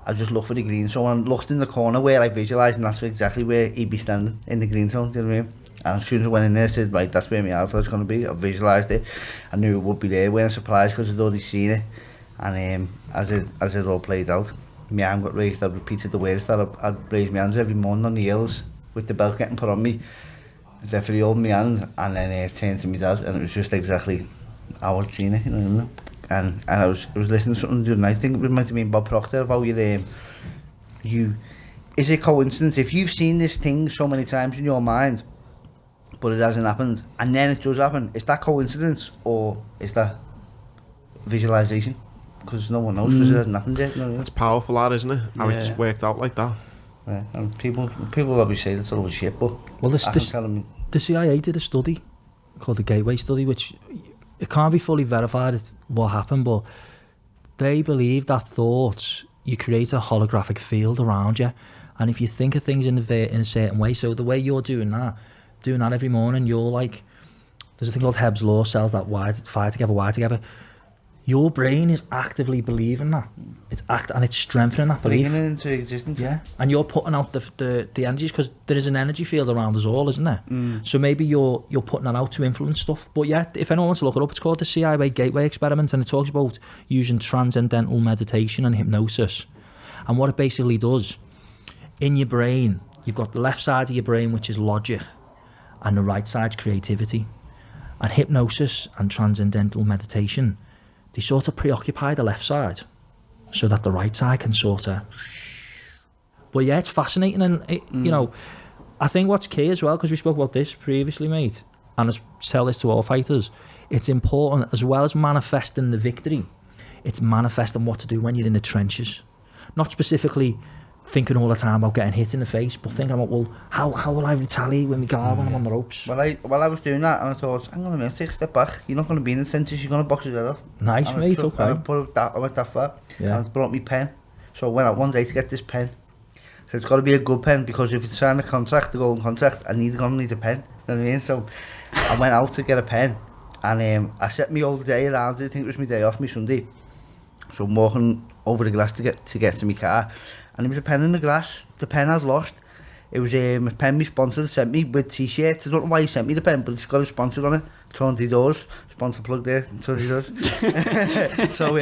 I just looked for the green zone and looked in the corner where I visualised, and that's exactly where he'd be standing, in the green zone, do you know what I mean? And as soon as I went in there, I said, right, that's where my alpha is going to be. I visualised it. I knew it would be there. I wasn't surprised because I'd already seen it. And as it all played out, my arm got raised. I repeated the words that I'd raise my hands every morning on the hills with the belt getting put on me. The referee opened my hand and then turned to my dad, and it was just exactly how I'd seen it, you know what I mean? And I was listening to something the other night. I think it might have been Bob Proctor about you. Is it coincidence if you've seen this thing so many times in your mind, but it hasn't happened, and then it does happen? Is that coincidence or is that visualization? Because no one knows because it hasn't happened yet. You know? That's powerful, that, isn't it? How it's worked out like that. Yeah, and people probably say that's all shit, but the CIA did a study called the Gateway Study, which it can't be fully verified what happened, but they believe that thoughts, you create a holographic field around you, And if you think of things in a certain way, so the way you're doing that every morning, you're like, there's a thing called Hebb's Law, cells that fire together, wire together. Your brain is actively believing that. And it's strengthening that belief. Bringing it into existence. Yeah. And you're putting out the energies, because there is an energy field around us all, isn't there? So maybe you're putting that out to influence stuff. But yeah, if anyone wants to look it up, it's called the CIA Gateway Experiment, and it talks about using transcendental meditation and hypnosis. And what it basically does, in your brain, you've got the left side of your brain, which is logic, and the right side's creativity. And hypnosis and transcendental meditation, they sort of preoccupy the left side so that the right side can sort of... But yeah, it's fascinating, and you know, I think what's key as well, because we spoke about this previously, mate, and I tell this to all fighters, it's important, as well as manifesting the victory, it's manifesting what to do when you're in the trenches. Not specifically thinking all the time about getting hit in the face, but thinking about, well, how will I retaliate when we go when I'm on the ropes? Well, I was doing that, and I thought, hang on a minute, take a step back. You're not going to be in the centres, you're going to box your head off. Nice, and mate, I went that far, and I brought me pen. So I went out one day to get this pen. So it's got to be a good pen, because if you sign a contract, the golden contract, I'm going to need a pen. You know what I mean? So I went out to get a pen, and I set me all day around. I think it was my day off, my Sunday. So I'm walking over the grass to get to my car, and there was a pen in the grass. The pen I'd lost. It was a pen my sponsor sent me with t-shirts. I don't know why he sent me the pen, but it's got a sponsor on it. Tony Doors, sponsor plug there, Tony Doors. So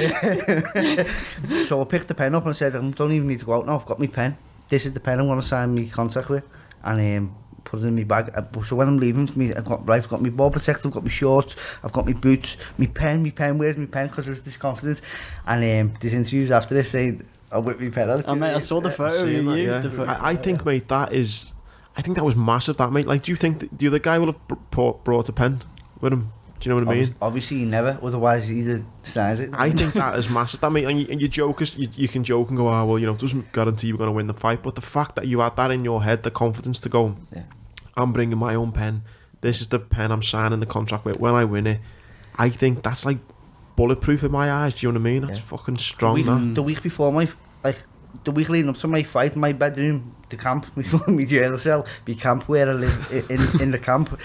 I picked the pen up and I said, I don't even need to go out now, I've got my pen. This is the pen I'm going to sign my contract with. And put it in my bag. So when I'm leaving for me, I've got my ball protector, I've got my shorts, I've got my boots, my pen, where's my pen? Because there was this confidence. And there's interviews after this saying, I'll whip my pen out. Oh, mate, I saw the photo of you. Yeah. I think, mate, that was massive, that, mate. Like, do you think the other guy would have brought a pen with him? Do you know what I mean? Obviously, he never. Otherwise, he'd have signed it. I think that is massive. That, mate, and you joke, you can joke and go, well, you know, it doesn't guarantee you're going to win the fight. But the fact that you had that in your head, the confidence to go, I'm bringing my own pen. This is the pen I'm signing the contract with. When I win it, I think that's like bulletproof in my eyes. Do you know what I mean? That's fucking strong. The week before the week leading up to my fight, my bedroom, the camp, my jail cell, my camp where I live in the camp,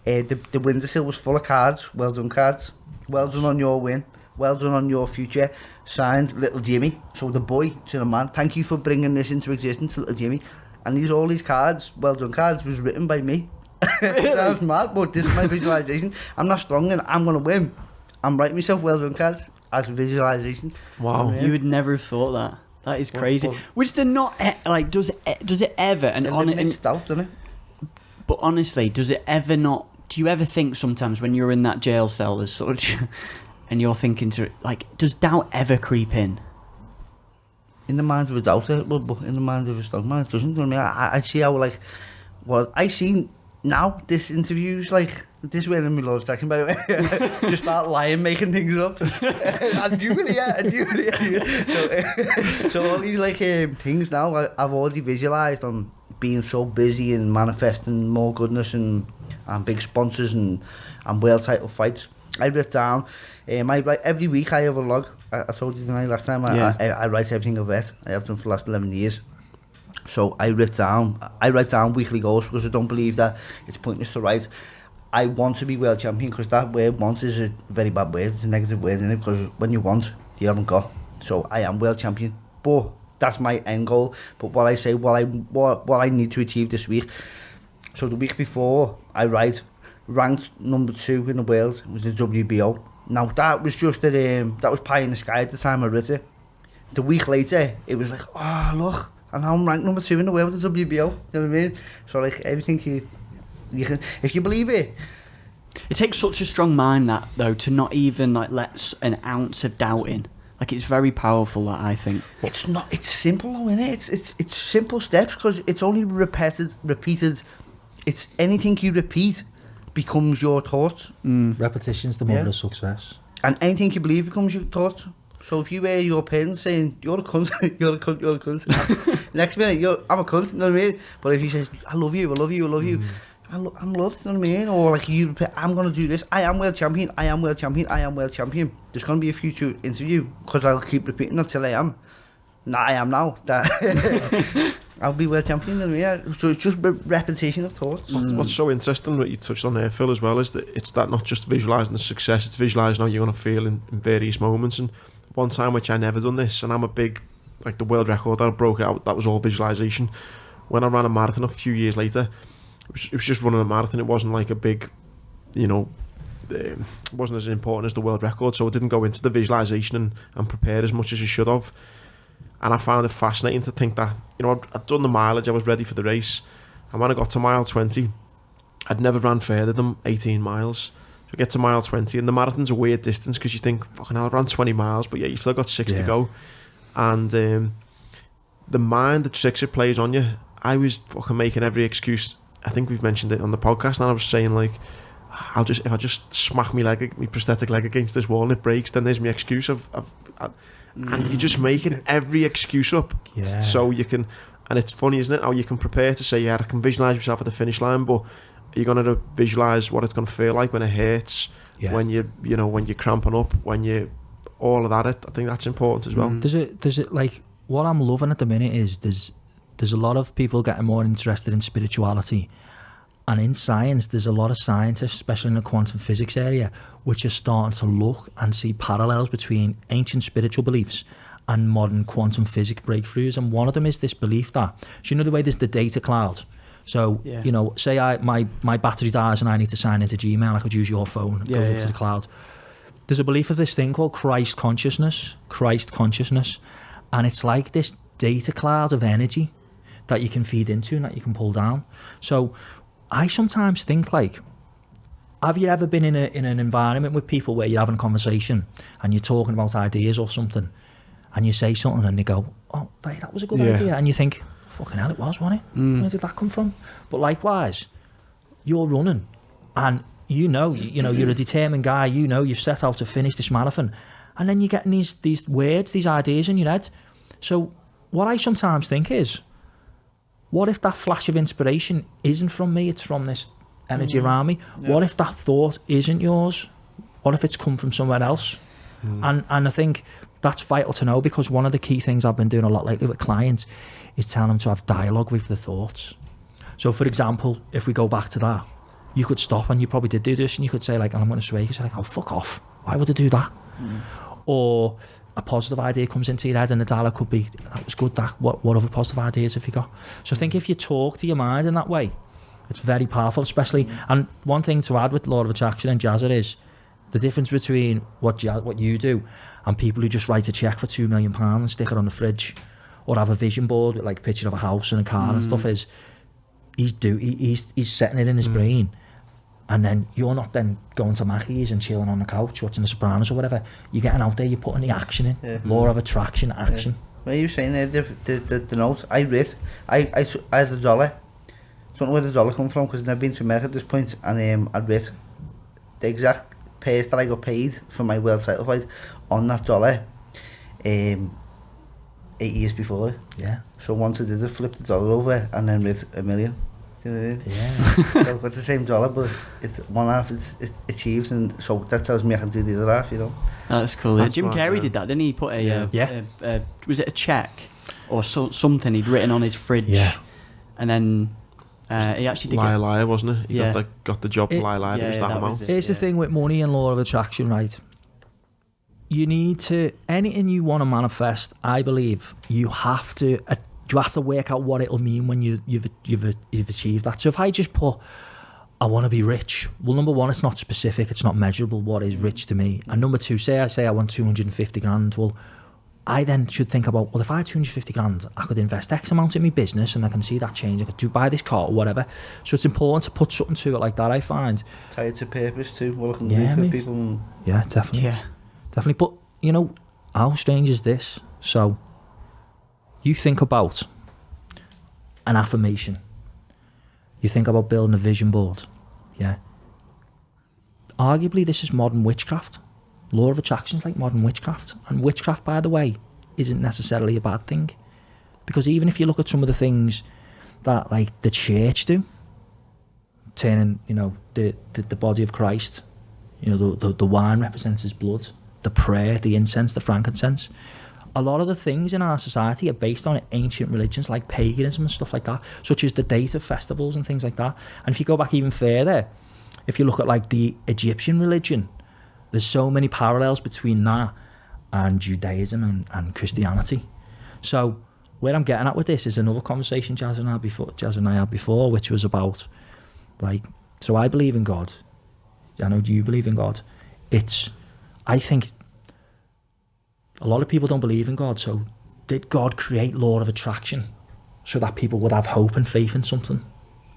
the windowsill was full of cards, well done cards, well done on your win, well done on your future, signed Little Jimmy. So the boy to the man, thank you for bringing this into existence, Little Jimmy. And all these cards, well done cards, was written by me. Sounds mad, but this is my visualization. I'm not strong and I'm going to win. I'm writing myself well done cards as a visualization. Wow. You would never have thought that. That is crazy. Which they're not, like, does it ever, and it's doubt, doesn't it? But honestly, does it ever not, do you ever think sometimes when you're in that jail cell as such, and you're thinking to, like, does doubt ever creep in? In the mind of a doubter, but in the mind of a strong man, it doesn't. I mean, I see how, like, what I see now, this interview's like, this way in my Lord's talking, by the way. Just start lying, making things up. I knew it. So all these, like, things now, I've already visualised on being so busy and manifesting more goodness and big sponsors and world title fights. I wrote down, I write every week. I have a log. I told you tonight last time. I write everything I've read. I have done for the last 11 years. So I write down weekly goals, because I don't believe that it's pointless to write. I want to be world champion, because that word "want" is a very bad word. It's a negative word, isn't it? Because when you want, you haven't got. So I am world champion, but that's my end goal. But what I say, what I need to achieve this week. So the week before, I write ranked number 2 in the world was the WBO. Now that was just that was pie in the sky at the time I wrote it. The week later, it was like, oh look, and now I'm ranked number 2 in the world with the WBO. You know what I mean? So like everything you can, if you believe it. It takes such a strong mind, that though, to not even like let an ounce of doubt in. Like, it's very powerful, that, I think. It's not. It's simple, though, isn't it? It's simple steps, because it's only repeated. It's anything you repeat becomes your thoughts. Repetition's the mother of success. And anything you believe becomes your thoughts. So if you wear your pin saying, you're a cunt, you're a cunt, you're a cunt. Next minute, I'm a cunt, you know what I mean? But if you say, I love you, I love you, I love you. I'm loved, you know what I mean? Or like, I'm going to do this. I am world champion, I am world champion, I am world champion. There's going to be a future interview, because I'll keep repeating that till I am. Nah, I am now. I'll be world champion. Yeah. So it's just repetition of thoughts. What's so interesting, what you touched on there, Phil, as well, is that it's that not just visualising the success, it's visualising how you're going to feel in various moments. And one time, which I never done this, and I'm a big, like the world record that I broke out, that was all visualisation. When I ran a marathon a few years later, it was just running a marathon. It wasn't like a big, it wasn't as important as the world record, so I didn't go into the visualisation and prepare as much as you should have. And I found it fascinating to think that, I'd done the mileage, I was ready for the race, and when I got to mile 20, I'd never ran further than 18 miles. So I get to mile 20, and the marathon's a weird distance because you think, fucking hell, I ran 20 miles, but yeah, you've still got 6 to go. And the mind, the tricks it plays on you, I was fucking making every excuse. I think we've mentioned it on the podcast, and I was saying, like, if I just smack my prosthetic leg against this wall and it breaks, then there's my excuse. And you're just making every excuse up so you can. And it's funny, isn't it, how you can prepare to say, I can visualise myself at the finish line, but you're going to visualise what it's going to feel like when it hurts, when when you're cramping up, when you all of that. I think that's important as well. Does it like what I'm loving at the minute is there's a lot of people getting more interested in spirituality. And in science, there's a lot of scientists, especially in the quantum physics area, which are starting to look and see parallels between ancient spiritual beliefs and modern quantum physics breakthroughs. And one of them is this belief that, so the way there's the data cloud. So, say my battery dies and I need to sign into Gmail, I could use your phone, it goes up to the cloud. There's a belief of this thing called Christ consciousness. And it's like this data cloud of energy that you can feed into and that you can pull down. So I sometimes think, like, have you ever been in an environment with people where you're having a conversation and you're talking about ideas or something, and you say something and they go, oh, that was a good idea, and you think, fucking hell, it was, wasn't it? Where did that come from? But likewise, you're running and you're a determined guy, you've set out to finish this marathon, and then you're getting these words, these ideas in your head. So what I sometimes think is, what if that flash of inspiration isn't from me, it's from this energy around me? What if that thought isn't yours? What if it's come from somewhere else? And I think that's vital to know, because one of the key things I've been doing a lot lately with clients is telling them to have dialogue with the thoughts. So for example, if we go back to that, you could stop, and you probably did do this, and you could say, like, and I'm going to swear, you could say, like, oh, fuck off. Why would I do that? Or a positive idea comes into your head, and the dialogue could be, that was good, what other positive ideas have you got? So I think if you talk to your mind in that way, it's very powerful, especially. And one thing to add with Law of Attraction and Jazza is the difference between what you do and people who just write a cheque for £2 million and stick it on the fridge, or have a vision board with, like, a picture of a house and a car and stuff, is he's setting it in his brain. And then you're not then going to Mackey's and chilling on the couch watching The Sopranos or whatever. You're getting out there, you're putting the action in. Law of attraction, action. When you were saying there, the notes, I read, I had a dollar. I don't know where the dollar come from, because I've never been to America at this point, and I read the exact pace that I got paid for my world title fight on that dollar 8 years before it. Yeah. So once I did it, flipped the dollar over and then read $1 million. Do you know what I mean? Yeah. So I've got the same dollar, but it's one half it's achieved, and so that tells me I can do the other half, Oh, that's cool. Jim Carrey did that, didn't he? He put was it a cheque or something he'd written on his fridge? Yeah. And then he actually did Liar, wasn't it? He got the job for Liar, it was that amount. Here's the thing with money and Law of Attraction, right? You need to, anything you want to manifest, I believe, you have to work out what it'll mean when you've achieved that. So if I just put, I want to be rich, well, number one, it's not specific, it's not measurable. What is rich to me? And number two, say I want 250 grand. Well, I then should think about, well, if I had 250 grand, I could invest X amount in my business and I can see that change. I could buy this car or whatever. So it's important to put something to it like that, I find. Tie it to purpose too, what I can do for people. Yeah, definitely. Yeah. Definitely. But, how strange is this? So, you think about an affirmation. You think about building a vision board. Yeah. Arguably, this is modern witchcraft. Law of attraction is like modern witchcraft. And witchcraft, by the way, isn't necessarily a bad thing. Because even if you look at some of the things that, like, the church do, turning, the body of Christ, the wine represents his blood, the prayer, the incense, the frankincense. a lot of the things in our society are based on ancient religions like paganism and stuff like that, such as the date of festivals and things like that. And if you go back even further, if you look at like the Egyptian religion, there's so many parallels between that and Judaism and Christianity. So where I'm getting at with this is another conversation Jazz and I had before, which was about like, so I believe in God. I know, do you believe in God? I think a lot of people don't believe in God. So did God create law of attraction so that people would have hope and faith in something?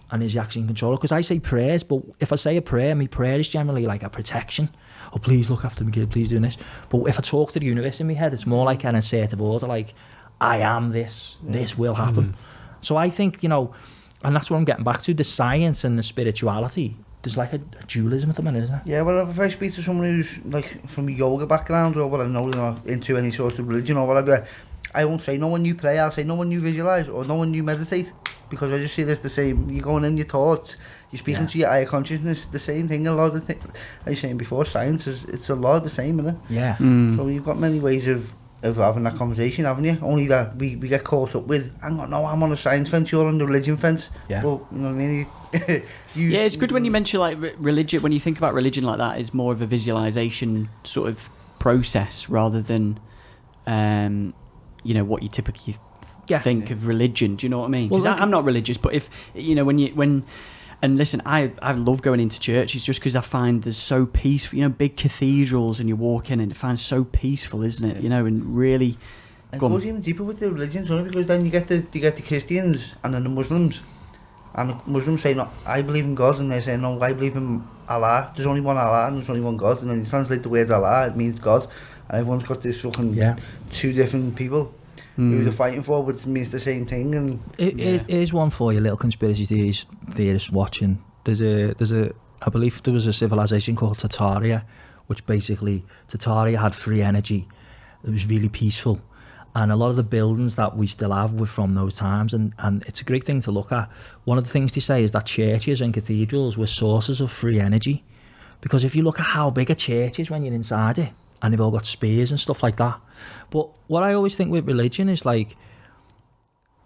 And is he actually in control? Because I say prayers, but if I say a prayer, my prayer is generally like a protection. Oh, please look after me, kid, please do this. But if I talk to the universe in my head, it's more like an assertive order, like, I am this, this will happen. So I think, you know, and that's what I'm getting back to, the science and the spirituality. There's like a dualism at the minute, isn't there? Yeah, well, if I speak to someone who's like from a yoga background or what I know they're not into any sort of religion or whatever, I won't say no one you pray, I'll say no one you visualise or no one you meditate, because I just see this the same. You're going in your thoughts, you're speaking to your higher consciousness, the same thing. A lot of things, like I was saying before, science is, it's a lot the same, isn't it? Yeah. So you've got many ways of having that conversation, haven't you? Only that we get caught up with, hang on, no, I'm on a science fence, you're on the religion fence. Yeah. But, you know what I mean? Yeah, it's good when you mention like religion. When you think about religion like that, it's more of a visualization sort of process rather than, you know, what you typically think of religion. Do you know what I mean? Because Well, like, I'm not religious, but if you know and listen, I love going into churches just because I find they're so peaceful. You know, big cathedrals, and you walk in and it finds so peaceful, isn't it? You know, and really. It goes even deeper with the religions, doesn't it? Because then you get the Christians and then the Muslims. And the Muslims say, no, I believe in God, and they say, no, I believe in Allah. There's only one Allah and there's only one God. And then you translate the word Allah, it means God. And everyone's got this fucking two different people who they're fighting for, which means the same thing. And here's one for you, little conspiracy theorists watching. I believe there was a civilization called Tartaria, which basically, Tartaria had free energy. It was really peaceful. And a lot of the buildings that we still have were from those times, and it's a great thing to look at. One of the things they say is that churches and cathedrals were sources of free energy, because if you look at how big a church is when you're inside it, and they've all got spears and stuff like that. But what I always think with religion is like,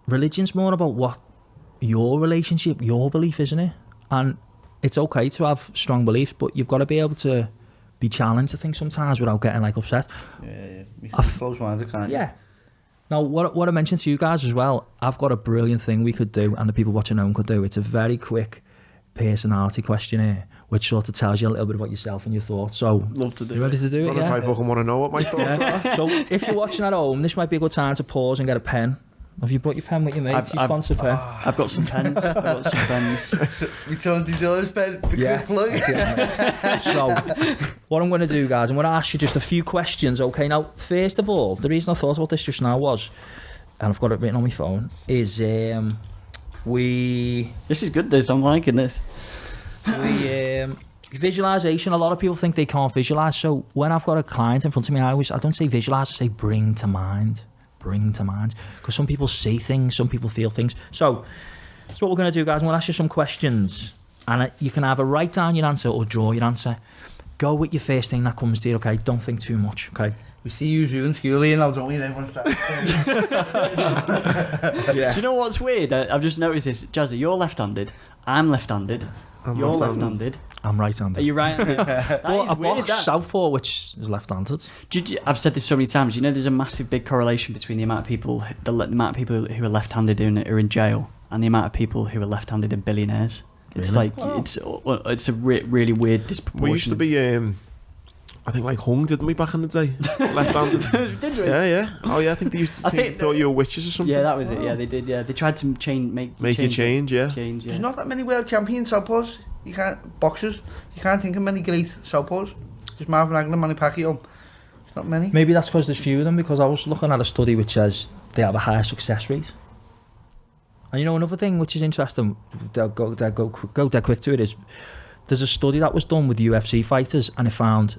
religion's more about what your relationship, your belief, isn't it? And it's okay to have strong beliefs, but you've got to be able to be challenged, I think, sometimes without getting like upset. Yeah. You can close minded, can't you? Yeah. Now, what I mentioned to you guys as well, I've got a brilliant thing we could do, and the people watching home could do. It's a very quick personality questionnaire, which sort of tells you a little bit about yourself and your thoughts. So, Love to do you ready to do it? I don't know if I fucking want to know what my thoughts are. So, if you're watching at home, this might be a good time to pause and get a pen. Have you brought your pen with you, mate? It's your sponsored pen. I've got some pens. I've got some pens. We told the doors, Ben. Yeah. So, what I'm going to do, guys, I'm going to ask you just a few questions, okay? Now, first of all, the reason I thought about this just now was, and I've got it written on my phone, is This is good, this. I'm liking this. Visualization. A lot of people think they can't visualize. So, when I've got a client in front of me, I don't say visualize, I say bring to mind. Bring to mind, because some people see things, some people feel things. So that's what we're going to do, guys. I'm going to ask you some questions, and you can either write down your answer or draw your answer. Go with your first thing that comes to you, okay? Don't think too much, okay? We see you doing school here now, don't we? Everyone's starting. Do you know what's weird? I've just noticed this. Jazza, you're left-handed. I'm left-handed. You're left-handed. I'm right-handed. Are you right-handed? Well, I've got southpaw, which is left-handed. I've said this so many times. You know, there's a massive big correlation between the amount of people, the amount of people who are left-handed are in jail, and the amount of people who are left-handed and billionaires. It's Really? like it's a really weird disproportion. We used to be, I think, like hung, didn't we, back in the day? Left-handed. Did we? Yeah. Oh yeah, I think they used to thought you were witches or something. Yeah, that was it. Yeah, they did. Yeah, they tried to make you change. Yeah. Change. Yeah. There's not that many world champion southpaws. You can't boxers. You can't think of many great southpaws. There's Marvin Hagler, Manny Pacquiao. There's not many. Maybe that's because there's few of them, because I was looking at a study which says they have a higher success rate. And you know, another thing which is interesting, go dead quick to it, is there's a study that was done with UFC fighters, and it found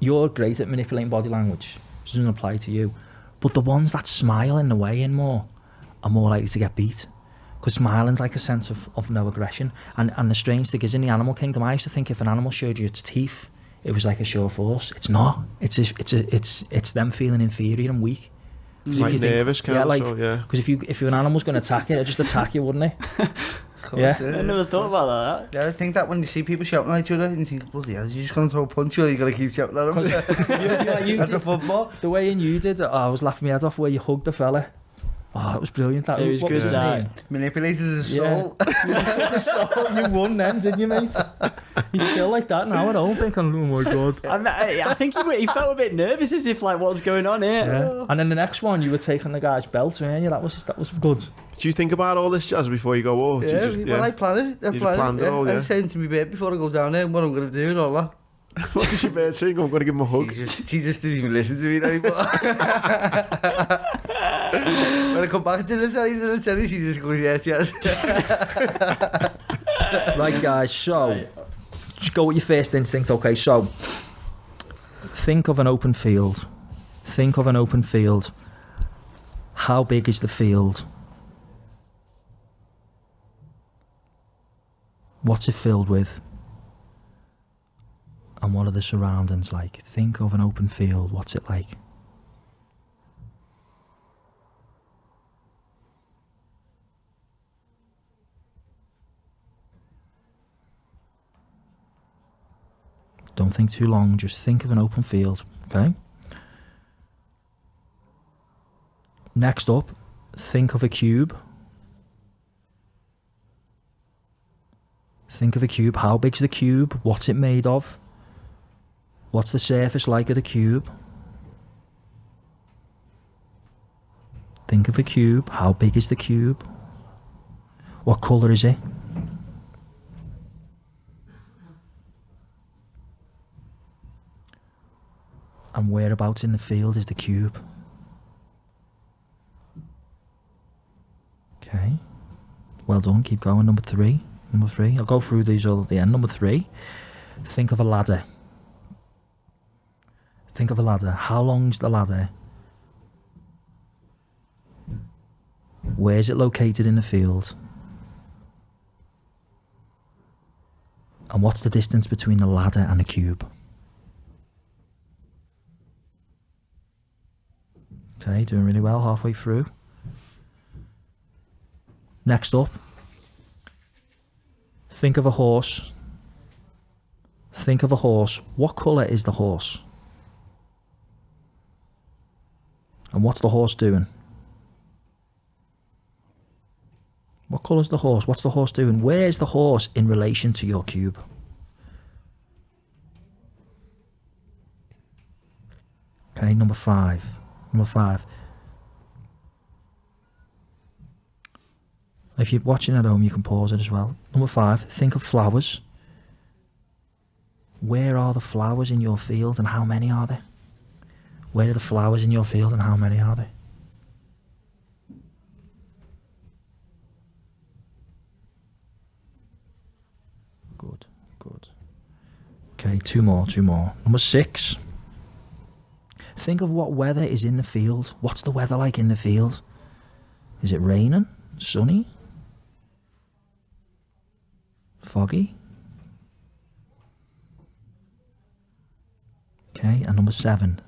you're great at manipulating body language. It doesn't apply to you. But the ones that smile in the weigh-in more are more likely to get beat. Because smiling's like a sense of no aggression. And the strange thing is, in the animal kingdom, I used to think if an animal showed you its teeth, it was like a show of force. It's not. It's them feeling inferior and weak. 'Cause like if you think- nervous kind yeah, of, like, so, yeah. Because if an animal's going to attack you, it'd just attack you, wouldn't it? Yeah. I never thought about that. Yeah, I think that when you see people shouting at each other, and you think, bloody hell, is he just going to throw a punch you, or you got to keep shouting at him? You At the did, football. the way you did it, I was laughing my head off where you hugged the fella. Oh, it was brilliant. That It was what good, his that. name? Manipulated his Yeah. soul. You won then, didn't you, mate? He's still like that now at home, thinking, oh my god. And I think he felt a bit nervous, as if like, what's going on here? Yeah. And then the next one, you were taking the guy's belt, weren't you? That was good. Do you think about all this, Jazz, before you go? Or do Yeah, you just, well, I plan it. You planned it all, yeah. I'm saying to me bed before I go down there what I'm going to do and all that. What does your bird saying? I'm going to give him a hug. She just didn't even listen to me anymore. When I come back to the telly, she just goes, yes. Right, guys, so just go with your first instinct, okay? So think of an open field. Think of an open field. How big is the field? What's it filled with? And what are the surroundings like? Think of an open field. What's it like? Don't think too long, just think of an open field, okay? Next up, think of a cube. Think of a cube. How big's the cube? What's it made of? What's the surface like of the cube? Think of a cube. How big is the cube? What colour is it? And whereabouts in the field is the cube? Okay. Well done. Keep going. Number three. I'll go through these all at the end. Number 3. Think of a ladder. Think of a ladder. How long's the ladder? Where's it located in the field? And what's the distance between the ladder and the cube? Okay, doing really well, halfway through. Next up, think of a horse. Think of a horse. What colour is the horse? And what's the horse doing? What colour's the horse? What's the horse doing? Where's the horse in relation to your cube? Okay, number 5. If you're watching at home, you can pause it as well. Number 5, think of flowers. Where are the flowers in your field and how many are there? Where are the flowers in your field and how many are there? Good. Okay, two more. Number 6. Think of what weather is in the field. What's the weather like in the field? Is it raining? Sunny? Foggy? Okay, and number 7.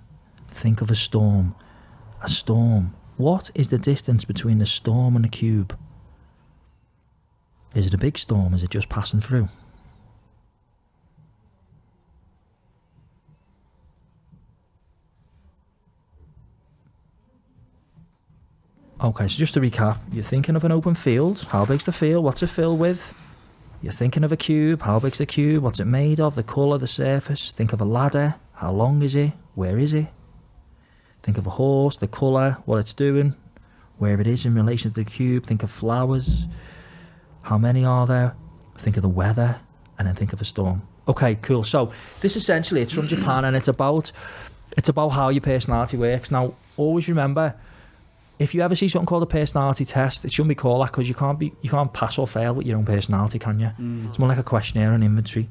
Think of a storm. A storm. What is the distance between the storm and the cube? Is it a big storm? Is it just passing through? Okay, so just to recap, you're thinking of an open field. How big's the field? What's it filled with? You're thinking of a cube. How big's the cube? What's it made of? The colour, the surface. Think of a ladder. How long is it? Where is it? Think of a horse, the colour, what it's doing, where it is in relation to the cube. Think of flowers. How many are there? Think of the weather, and then think of a storm. Okay, cool. So this essentially, it's from Japan, and it's about how your personality works. Now, always remember, if you ever see something called a personality test, it shouldn't be called that, because you can't pass or fail with your own personality, can you? It's more like a questionnaire and inventory.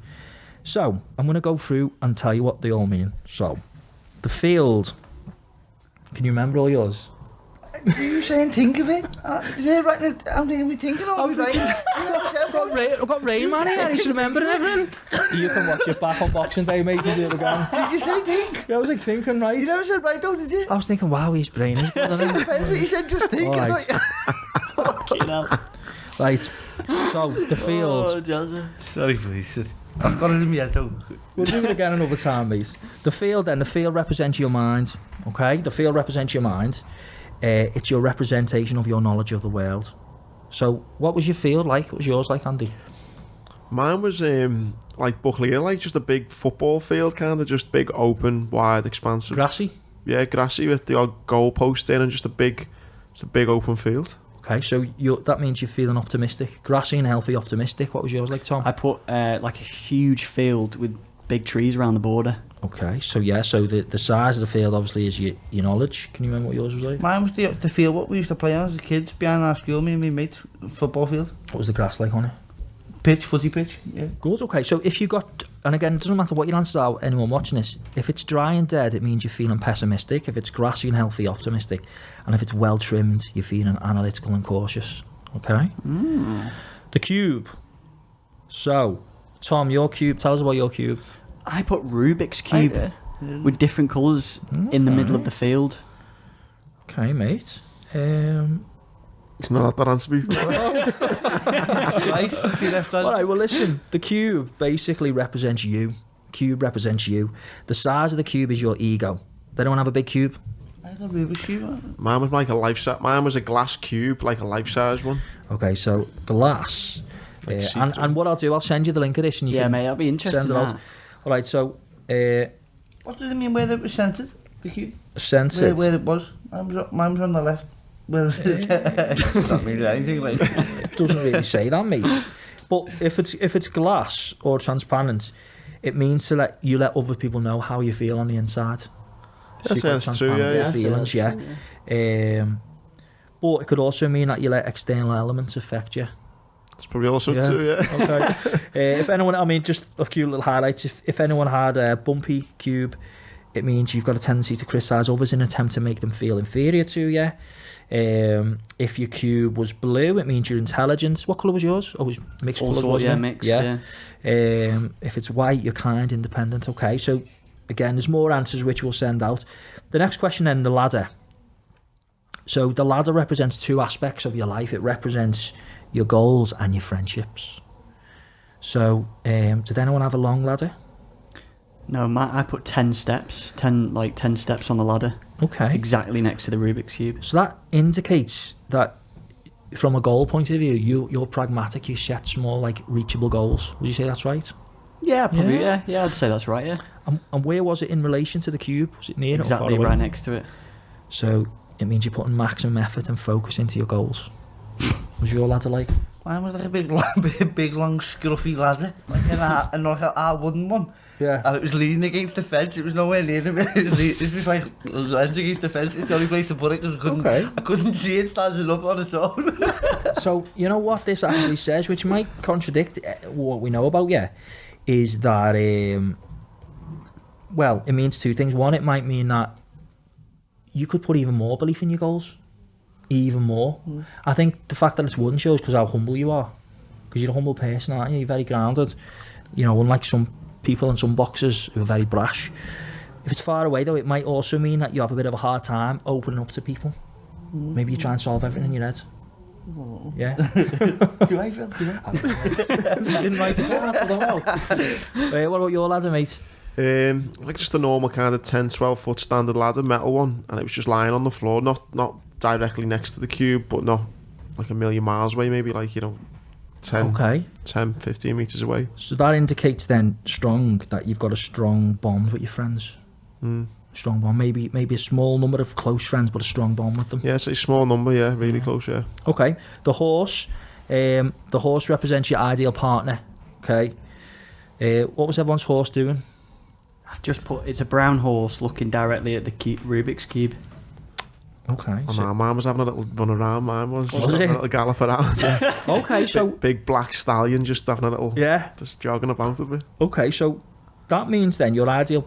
So I'm going to go through and tell you what they all mean. So the field. Can you remember all yours? You saying think of it? Is it right? I'm thinking we thinking of it. I've got Rain Man here, he should remember everything. You can watch it back on Boxing Day, mate, and do it again. Did you say think? Yeah, I was like thinking, right? You never said right though, did you? I was thinking, wow, his brain is good, isn't it? Depends what you said, just think. All right. Fucking hell. Right, so the field. Oh, Jazza. Sorry, please. I've got it in my head though. We'll do it again another time, mate. The field represents your mind, okay? The field represents your mind. It's your representation of your knowledge of the world. So, what was your field like? What was yours like, Andy? Mine was like Buckley Hill, like just a big football field, kind of just big, open, wide, expansive. Grassy? Yeah, grassy with the odd goalpost in and just a big open field. Okay, so that means you're feeling optimistic. Grassy and healthy, optimistic. What was yours like, Tom? I put like a huge field with big trees around the border. Okay, so yeah, so the size of the field obviously is your knowledge. Can you remember what yours was like? Mine was the field what we used to play on as kids behind our school, me and my mates, football field. What was the grass like on it? Pitch, footy pitch, yeah. Good, okay. So if you got, and again, it doesn't matter what your answers are, anyone watching this, if it's dry and dead, it means you're feeling pessimistic. If it's grassy and healthy, optimistic. And if it's well trimmed, you're feeling analytical and cautious. Okay? The cube. So, Tom, your cube, tell us about your cube. I put Rubik's Cube with different colours in the middle of the field. Okay, mate. It's not that answer before. Right, see left hand. All right, well, listen. The cube basically represents you. Cube represents you. The size of the cube is your ego. Does anyone have a big cube? I had a Rubik's Cube. Mine was like a life-size. Mine was a glass cube, like a life-size one. Okay, so glass. Like and what I'll do, I'll send you the link of this and you Yeah, can mate, I'll be interested send in it that. out. All right, so What does it mean where it was centred? The cube? centered. Where it was? Mine was on the left. Where was it? Doesn't mean anything like It doesn't really say that, mate. But if it's glass or transparent, it means to let other people know how you feel on the inside. That So you've got sounds true, transparent yeah. feelings, yeah. But it could also mean that you let external elements affect you. It's probably also Yeah. true, yeah. Okay. If anyone, I mean, just a few little highlights. If anyone had a bumpy cube, it means you've got a tendency to criticise others in an attempt to make them feel inferior to you. If your cube was blue, it means you're intelligent. What colour was yours? Oh, it was mixed colours, wasn't yeah, it? mixed, Yeah. yeah. If it's white, you're kind, independent. Okay, so again, there's more answers which we'll send out. The next question then, the ladder. So the ladder represents two aspects of your life. It represents your goals and your friendships. So, did anyone have a long ladder? No, I put 10 steps. 10 steps on the ladder. Okay. Exactly next to the Rubik's Cube. So that indicates that from a goal point of view, you're pragmatic, you set small, like, reachable goals. Would you say that's right? Yeah, probably, Yeah. yeah, I'd say that's right, yeah. And where was it in relation to the cube? Was it near it or Exactly far away? right next to it. So it means you're putting maximum effort and focus into your goals. Was your ladder like? Mine was like a big, long, scruffy ladder, like a wooden one. Yeah. And it was leaning against the fence. It was nowhere near them. It was like leaning against the fence. It's the only place to put it because I couldn't see it standing up on its own. So you know what this actually says, which might contradict what we know about you, is that well, it means two things. One, it might mean that you could put even more belief in your goals, even more. I think the fact that it's wooden shows because how humble you are, because you're a humble person, aren't you? You're very grounded. You know, unlike some people and some boxers who are very brash. If it's far away though, it might also mean that you have a bit of a hard time opening up to people. Maybe you try and solve everything in your head. Yeah. Do I feel? You didn't write it down, I don't know. What about your ladder, mate? Like just a normal kind of 10-12 foot standard ladder, metal one, and it was just lying on the floor, not directly next to the cube, but not like a million miles away, maybe like, 10, 15 metres away. So that indicates then that you've got a strong bond with your friends. Strong bond, maybe a small number of close friends, but a strong bond with them. Yeah, it's a small number, yeah, really close, yeah. Okay, the horse represents your ideal partner. Okay, what was everyone's horse doing? I just put, it's a brown horse looking directly at the Rubik's Cube. Okay. Oh, mine was having a little run around, mine was. Just Was having it? a little gallop around. Yeah. Okay, so big black stallion just having a little, yeah. just jogging about a bit. Okay, so that means then your ideal...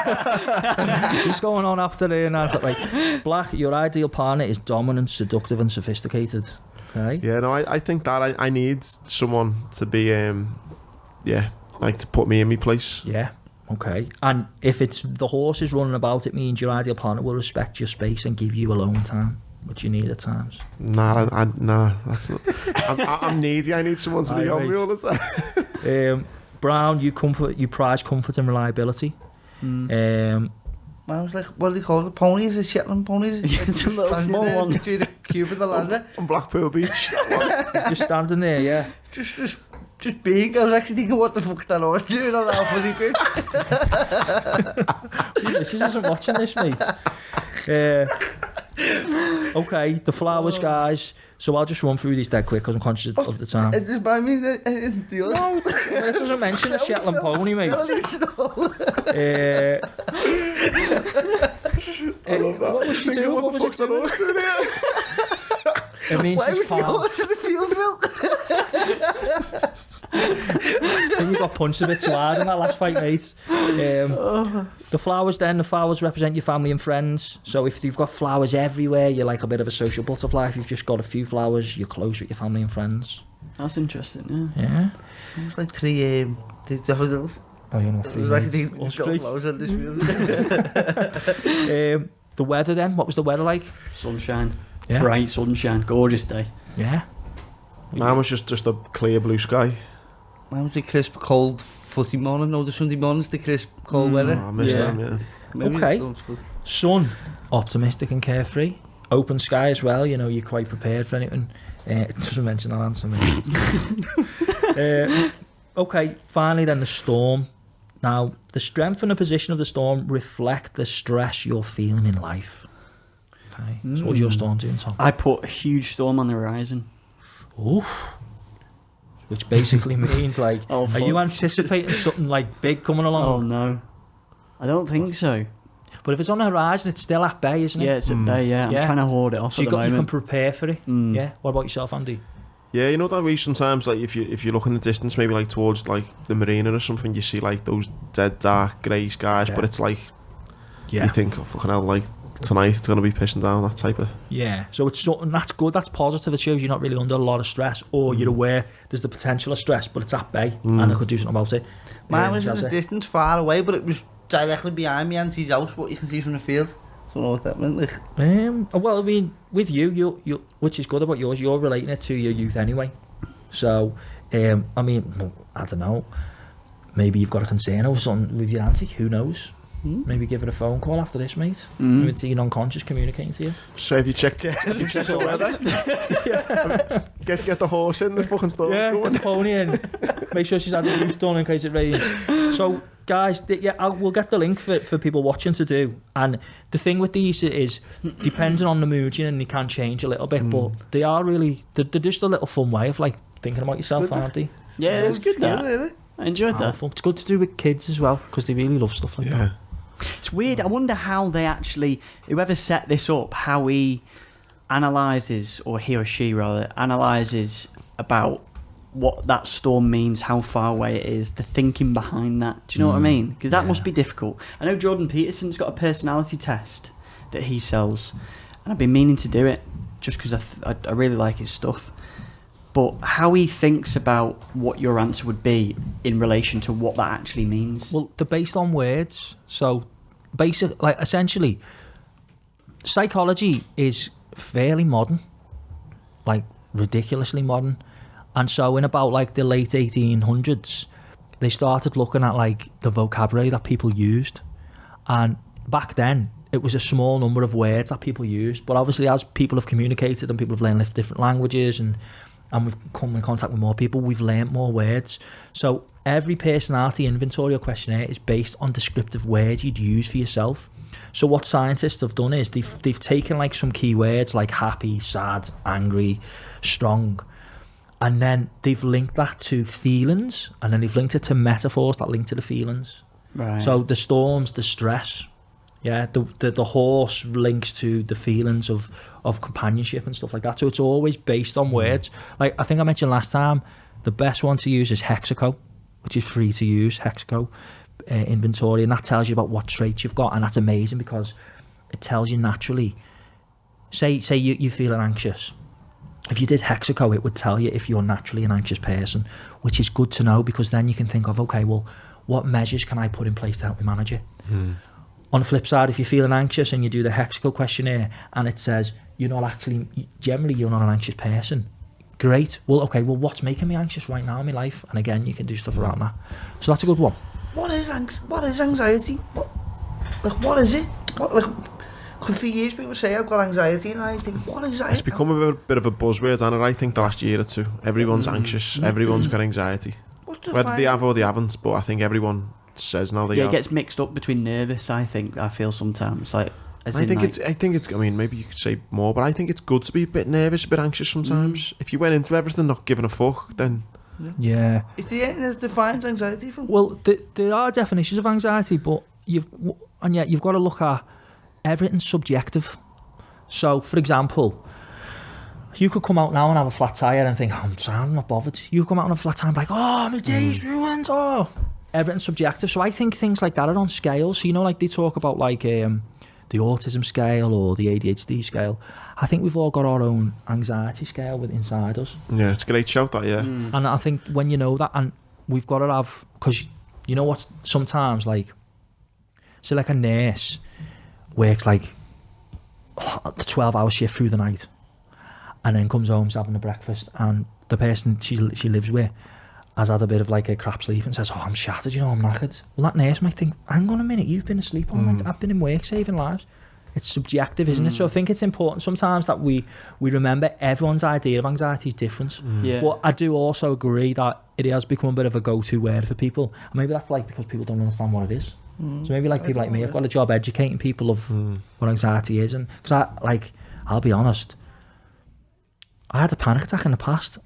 What's going on after there now? Right. Black, your ideal partner is dominant, seductive and sophisticated. Okay? Yeah, no, I think that I need someone to be, like to put me in my place. Yeah. Okay. And if it's the horse is running about, it means your ideal partner will respect your space and give you alone time, which you need at times. Nah, that's not... I'm needy. I need someone to be on me all the time. Brown, you prize comfort and reliability. I was like, what do they call it? Ponies? The Shetland ponies? The little small one. Between the cube and the ladder. On Blackpool Beach. Just standing there, yeah. Just being. I was actually thinking, what the fuck that horse doing on that funny bit. She isn't watching this, mate. Okay, the flowers, guys. So I'll just run through these dead quick because I'm conscious of the time. It's just by me. The other. No, it doesn't mention the Shetland pony, mate. I love that. What was she doing? What was it doing? It means Why she's was the calm. horse in the field, Then you got punched a bit too hard in that last fight, mate. The flowers represent your family and friends. So if you've got flowers everywhere, you're like a bit of a social butterfly. If you've just got a few flowers, you're close with your family and friends. That's interesting, yeah. Yeah. It was like three daffodils. Oh, you know, It was like these Us three. flowers in this field. The weather then, what was the weather like? Sunshine. Yeah. Bright sunshine. Gorgeous day. Yeah. Mine was just a clear blue sky. Mine was the crisp, cold, footy morning. No, the Sunday morning's the crisp, cold Oh, weather. I missed them, yeah. Maybe Okay. those foot- Sun, optimistic and carefree. Open sky as well, you know, you're quite prepared for anything. It doesn't mention that answer, mate. Okay, finally then the storm. Now, the strength and the position of the storm reflect the stress you're feeling in life. Okay, so what's your storm doing, Tom? I put a huge storm on the horizon. Oof. Which basically means, like, Oh, are you fuck. anticipating something, like, big coming along? Oh no. I don't think so. But if it's on the horizon, it's still at bay, isn't it? Yeah, it's a day, yeah. I'm Yeah. trying to hold it off So at you the can moment. prepare for it. Mm. Yeah. What about yourself, Andy? Yeah, you know that way sometimes, like if you look in the distance, maybe like towards like the marina or something, you see like those dead dark grey skies, Yeah. but it's like you think, oh, fucking hell, like tonight it's gonna be pissing down, that type of. Yeah. So it's something that's good. That's positive. It shows you're not really under a lot of stress, or you're aware there's the potential of stress, but it's at bay, and I could do something about it. Mine was in Jazza? the distance, far away, but it was directly behind me auntie's house, what you can see from the field. Don't know what that meant. Like, Well, I mean, with you, which is good about yours, you're relating it to your youth anyway. So, I mean, well, I don't know. Maybe you've got a concern over something with your auntie. Who knows? Maybe give her a phone call after this, mate. Maybe it's your unconscious communicating to you. So have you checked the weather? Get the horse in, the fucking storm's Yeah, going. get the pony in. Make sure she's had the roof done in case it rains. So, guys, we'll get the link for people watching to do. And the thing with these is, depending on the mood you're in, they can change a little bit, but they are really, they're just a little fun way of like thinking about yourself, aren't they? Yeah, it's good that. really. I enjoyed that. Powerful. It's good to do with kids as well, because they really love stuff like Yeah. that. It's weird. I wonder how they actually, whoever set this up, how he analyses, or he or she rather, analyses about what that storm means, how far away it is, the thinking behind that. Do you know what I mean? Because that must be difficult. I know Jordan Peterson's got a personality test that he sells, and I've been meaning to do it just because I really like his stuff. But how he thinks about what your answer would be in relation to what that actually means. Well, they're based on words. So, essentially, psychology is fairly modern, like ridiculously modern. And so, in about like the late 1800s, they started looking at like the vocabulary that people used. And back then, it was a small number of words that people used. But obviously, as people have communicated and people have learned different languages and we've come in contact with more people, we've learnt more words. So every personality inventory or questionnaire is based on descriptive words you'd use for yourself. So what scientists have done is they've taken like some key words like happy, sad, angry, strong, and then they've linked that to feelings, and then they've linked it to metaphors that link to the feelings. Right. So the storms, the stress, yeah, the horse links to the feelings of companionship and stuff like that. So it's always based on words. Like I think I mentioned last time, the best one to use is hexaco. which is free to use, Hexaco inventory, and that tells you about what traits you've got, and that's amazing because it tells you naturally. Say you're feeling anxious. If you did Hexaco, it would tell you if you're naturally an anxious person, which is good to know because then you can think of, okay, well, what measures can I put in place to help me manage it? On the flip side, if you're feeling anxious and you do the Hexaco questionnaire and it says generally you're not an anxious person, great. Well, okay, well, what's making me anxious right now in my life? And again, you can do stuff around that. So that's a good one. What is anxiety? What is it? For years people say I've got anxiety, and I think, what is that? It's become a bit of a buzzword, and I think the last year or two, everyone's anxious, everyone's got anxiety. Whether they have or they haven't, but I think everyone says now they have. It gets mixed up between nervous, I feel sometimes. Like, I think it's, I mean, maybe you could say more, but I think it's good to be a bit nervous, a bit anxious sometimes. If you went into everything not giving a fuck, then... Yeah. Is there anything that defines anxiety from? Well, there are definitions of anxiety, but you've got to look at everything's subjective. So, for example, you could come out now and have a flat tire and think, I'm not bothered. You come out on a flat tire and be like, oh, my day's ruined. Oh, everything's subjective. So I think things like that are on scales. So, like they talk about like the autism scale or the ADHD scale. I think we've all got our own anxiety scale with inside us. Yeah, it's a great shout, that, yeah. And I think when you know that, and we've got to have, because you know what, sometimes like, so like a nurse works like the 12-hour shift through the night and then comes home having a breakfast, and the person she lives with has had a bit of like a crap sleep and says, I'm shattered, I'm knackered. Well, that nurse might think, hang on a minute, you've been asleep all night, I've been in work saving lives. It's subjective, isn't it? So I think it's important sometimes that we remember everyone's idea of anxiety is different. Yeah. But I do also agree that it has become a bit of a go-to word for people. And maybe that's like because people don't understand what it is. So maybe like people like me, I've got a job educating people of what anxiety is. And because I'll be honest, I had a panic attack in the past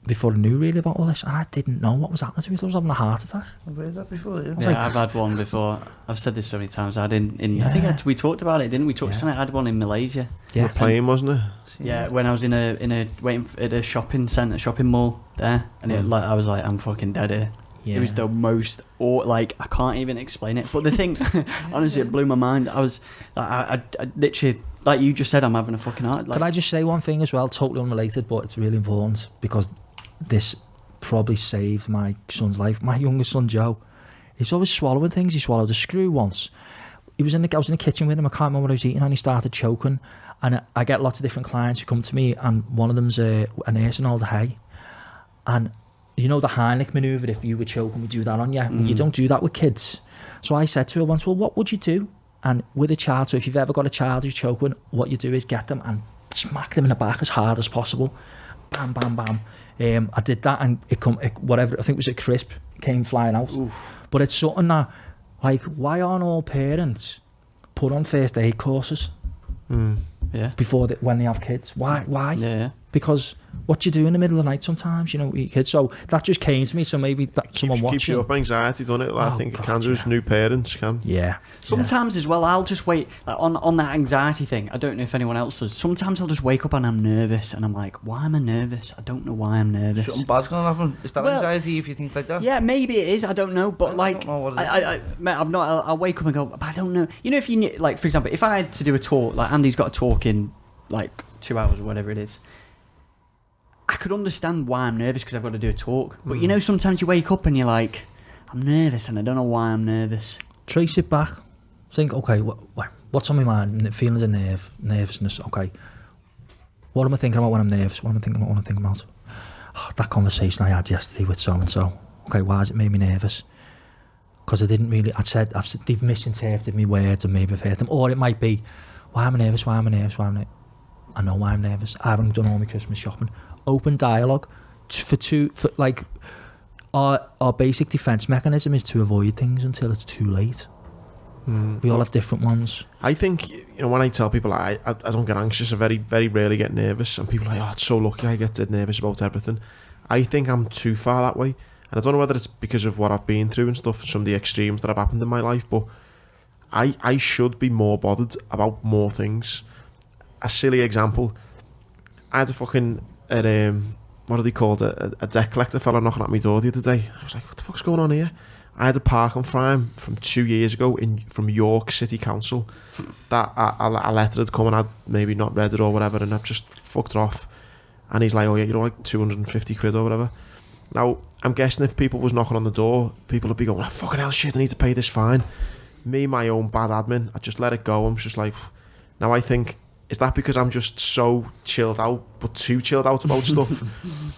before I knew really about all this, and I didn't know what was happening to me. I thought I was having a heart attack. I've heard that before, yeah. Yeah, I've had one before. I've said this so many times. I think we talked about it, didn't we? I had one in Malaysia. Yeah. The plane, wasn't it? Yeah, when I was in a waiting at a shopping mall there, and I was like, I'm fucking dead here. Yeah. It was the most, I can't even explain it. But the thing, honestly, it blew my mind. I was, I literally, like you just said, I'm having a fucking heart. Can I just say one thing as well, totally unrelated, but it's really important because this probably saved my son's life. My youngest son, Joe, he's always swallowing things. He swallowed a screw once. I was in the kitchen with him. I can't remember what I was eating, and he started choking. And I get lots of different clients who come to me, and one of them's a nurse in Alder Hay. And you know the Heimlich manoeuvre, if you were choking, we do that on you. You don't do that with kids. So I said to her once, well, what would you do? And with a child, so if you've ever got a child who's choking, what you do is get them and smack them in the back as hard as possible. Bam, bam, bam. I did that, and whatever, I think it was a crisp, came flying out. Oof. But it's something that, like, why aren't all parents put on first aid courses? Yeah. When they have kids? Why? Yeah. Because what you do in the middle of the night sometimes, with your kids. So that just came to me. So maybe someone watching. Keeps you up anxiety, doesn't it? I think it can do. New parents can. Yeah. Sometimes as well, I'll just wait on that anxiety thing. I don't know if anyone else does. Sometimes I'll just wake up and I'm nervous, and I'm like, why am I nervous? I don't know why I'm nervous. Something bad's gonna happen. Is that anxiety if you think like that? Yeah, maybe it is. I don't know, but I've I'll wake up and go, but I don't know. If you like, for example, if I had to do a talk, like Andy's got a talk in like 2 hours or whatever it is, I could understand why I'm nervous because I've got to do a talk. But sometimes you wake up and you're like, I'm nervous and I don't know why I'm nervous. Trace it back. Think, okay, what's on my mind? Feelings of nervousness. Okay, what am I thinking about when I'm nervous? What am I thinking about? Oh, that conversation I had yesterday with so and so. Okay, why has it made me nervous? Because I didn't really. I've said they've misinterpreted my words and maybe I've hurt them. Or it might be, why am I nervous? I know why I'm nervous. I haven't done all my Christmas shopping. Open dialogue our basic defense mechanism is to avoid things until it's too late. We all have different ones. I think when I tell people I don't get anxious, I very, very rarely get nervous, and people are like, it's so lucky I get dead nervous about everything. I think I'm too far that way, and I don't know whether it's because of what I've been through and stuff, some of the extremes that have happened in my life, but I should be more bothered about more things. A silly example, I had a fucking at what are they called? A debt collector fella knocking at my door the other day. I was like, what the fuck's going on here? I had a parking fine from 2 years ago from York City Council that a letter had come and I'd maybe not read it or whatever, and I've just fucked it off. And he's like, oh yeah, you know, like 250 quid or whatever. Now, I'm guessing if people was knocking on the door, people would be going, oh, fucking hell, shit, I need to pay this fine. Me, my own bad admin, I just let it go. I'm just like, now I think, is that because I'm just so chilled out, but too chilled out about stuff?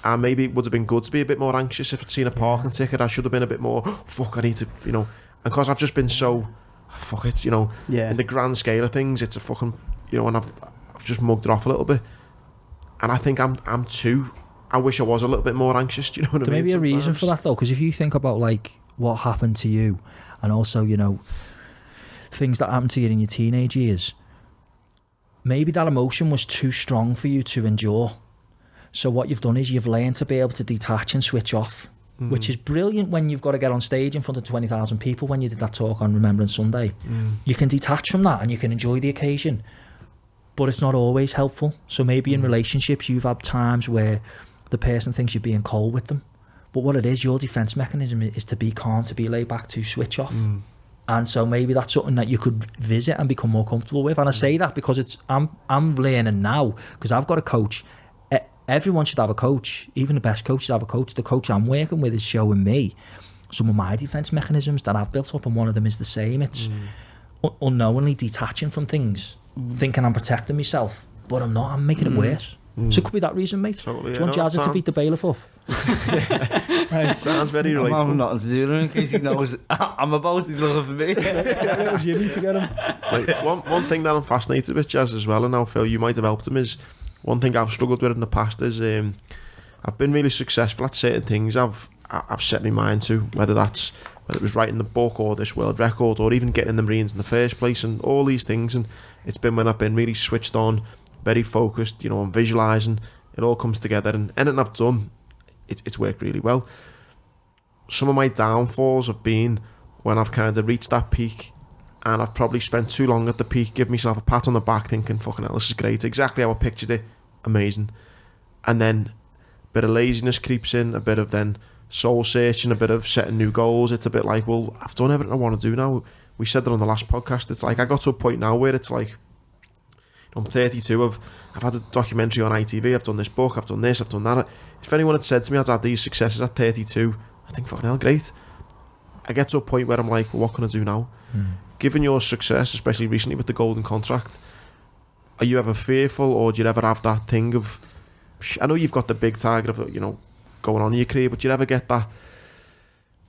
And maybe it would have been good to be a bit more anxious if I'd seen a parking ticket. I should have been a bit more, fuck, I need to, you know. And because I've just been so, fuck it, you know, in the grand scale of things, it's a fucking, you know, and I've just mugged it off a little bit. And I think I'm too, I wish I was a little bit more anxious, do you know what I mean? There may be a reason for that though, because if you think about like what happened to you, and also, you know, things that happened to you in your teenage years, maybe that emotion was too strong for you to endure. So what you've done is you've learned to be able to detach and switch off, which is brilliant when you've got to get on stage in front of 20,000 people. When you did that talk on Remembrance Sunday, you can detach from that and you can enjoy the occasion, but it's not always helpful. So maybe in relationships you've had times where the person thinks you're being cold with them, but what it is, your defense mechanism is to be calm, to be laid back, to switch off. And so maybe that's something that you could visit and become more comfortable with. And I say that because I'm learning now, because I've got a coach. Everyone should have a coach. Even the best coach should have a coach. The coach I'm working with is showing me some of my defense mechanisms that I've built up, and one of them is the same. It's unknowingly detaching from things, thinking I'm protecting myself, but I'm not. I'm making it worse. So it could be that reason, mate. Totally, do you want Jazza to beat the bailiff up? Right. Sounds very relatable. I'm nothing to do with him in case he knows I'm about, he's looking for me. It was Jimmy to get him. Like, one thing that I'm fascinated with, Jazz, as well, and now Phil, you might have helped him, is one thing I've struggled with in the past is I've been really successful at certain things I've set my mind to, whether it was writing the book or this world record or even getting in the Marines in the first place and all these things, and it's been when I've been really switched on, very focused, you know, I'm visualising, it all comes together, and anything I've done, it's worked really well. Some of my downfalls have been when I've kind of reached that peak and I've probably spent too long at the peak, give myself a pat on the back thinking, fucking hell, this is great, exactly how I pictured it, amazing. And then a bit of laziness creeps in, a bit of then soul searching, a bit of setting new goals. It's a bit like, well, I've done everything I want to do now. We said that on the last podcast. It's like I got to a point now where it's like, I'm 32, I've had a documentary on ITV, I've done this book, I've done this, I've done that. If anyone had said to me I'd had these successes at 32, I think, fucking hell, great. I get to a point where I'm like, well, what can I do now? Given your success, especially recently with the golden contract, are you ever fearful, or do you ever have that thing of, I know you've got the big target of, you know, going on in your career, but do you ever get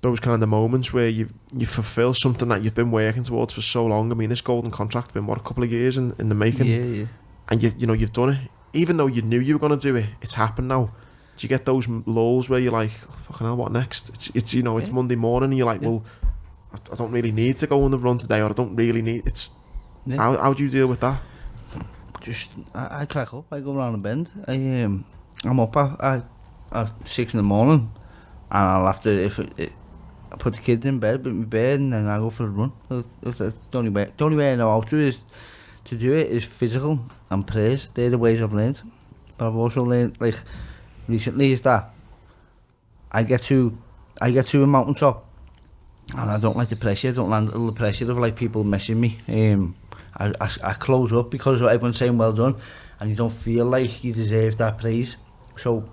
those kind of moments where you fulfill something that you've been working towards for so long? I mean, this golden contract's been, what, a couple of years in the making? Yeah. And you know, you've done it. Even though you knew you were going to do it, it's happened now. Do you get those lulls where you're like, oh, fucking hell, what next? It's you know, it's Monday morning and you're like, well, I don't really need to go on the run today, or I don't really need, it's, how do you deal with that? Just, I crack up, I go around the bend. I'm up at 6 in the morning, and I'll have to, I put the kids in bed, with my bed, and then I go for a run. That's the only way I know how to do it is physical and prayers. They're the ways I've learned. But I've also learned, like, recently, is that I get to a mountaintop, and I don't like the pressure. I don't like the pressure of, like, people messaging me. I close up because everyone's saying well done, and you don't feel like you deserve that praise. So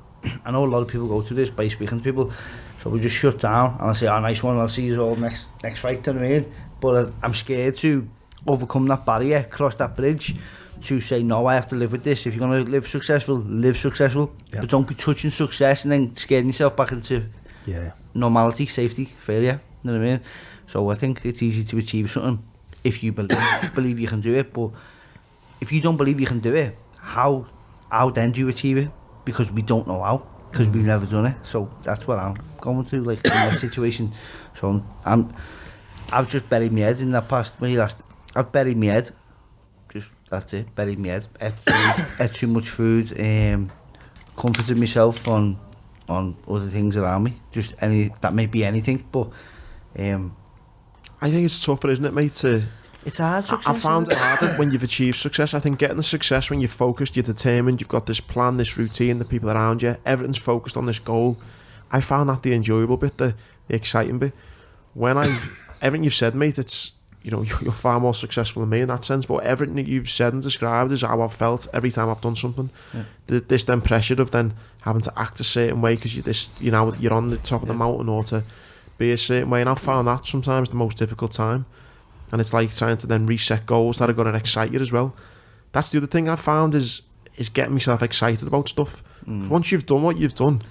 I know a lot of people go through this by speaking to people, so we just shut down and I say, oh, nice one, I'll see you all next fight, you know what I mean? But I'm scared to overcome that barrier, cross that bridge, to say, no, I have to live with this. If you're going to live successful, but don't be touching success and then scaring yourself back into normality, safety, failure, you know what I mean? So I think it's easy to achieve something if you believe you can do it, but if you don't believe you can do it, how then do you achieve it? Because we don't know how, because we've never done it. So that's what I'm going through, like, in that situation. So I've just buried my head in that past. I've buried my head. Just, that's it, buried my head. Ate too much food. Comforted myself on other things around me. Just that may be anything, but I think it's tougher, isn't it, mate, to It's hard success. I found it harder when you've achieved success. I think getting the success when you're focused, you're determined, you've got this plan, this routine, the people around you, everything's focused on this goal. I found that the enjoyable bit, the exciting bit. Everything you've said, mate, it's, you know, you're far more successful than me in that sense, but everything that you've said and described is how I've felt every time I've done something. Yeah. This then pressure of then having to act a certain way because you're on the top of the mountain, or to be a certain way, and I've found that sometimes the most difficult time. And it's like trying to then reset goals that are going to excite you as well. That's the other thing I've found is getting myself excited about stuff. Once you've done what you've done,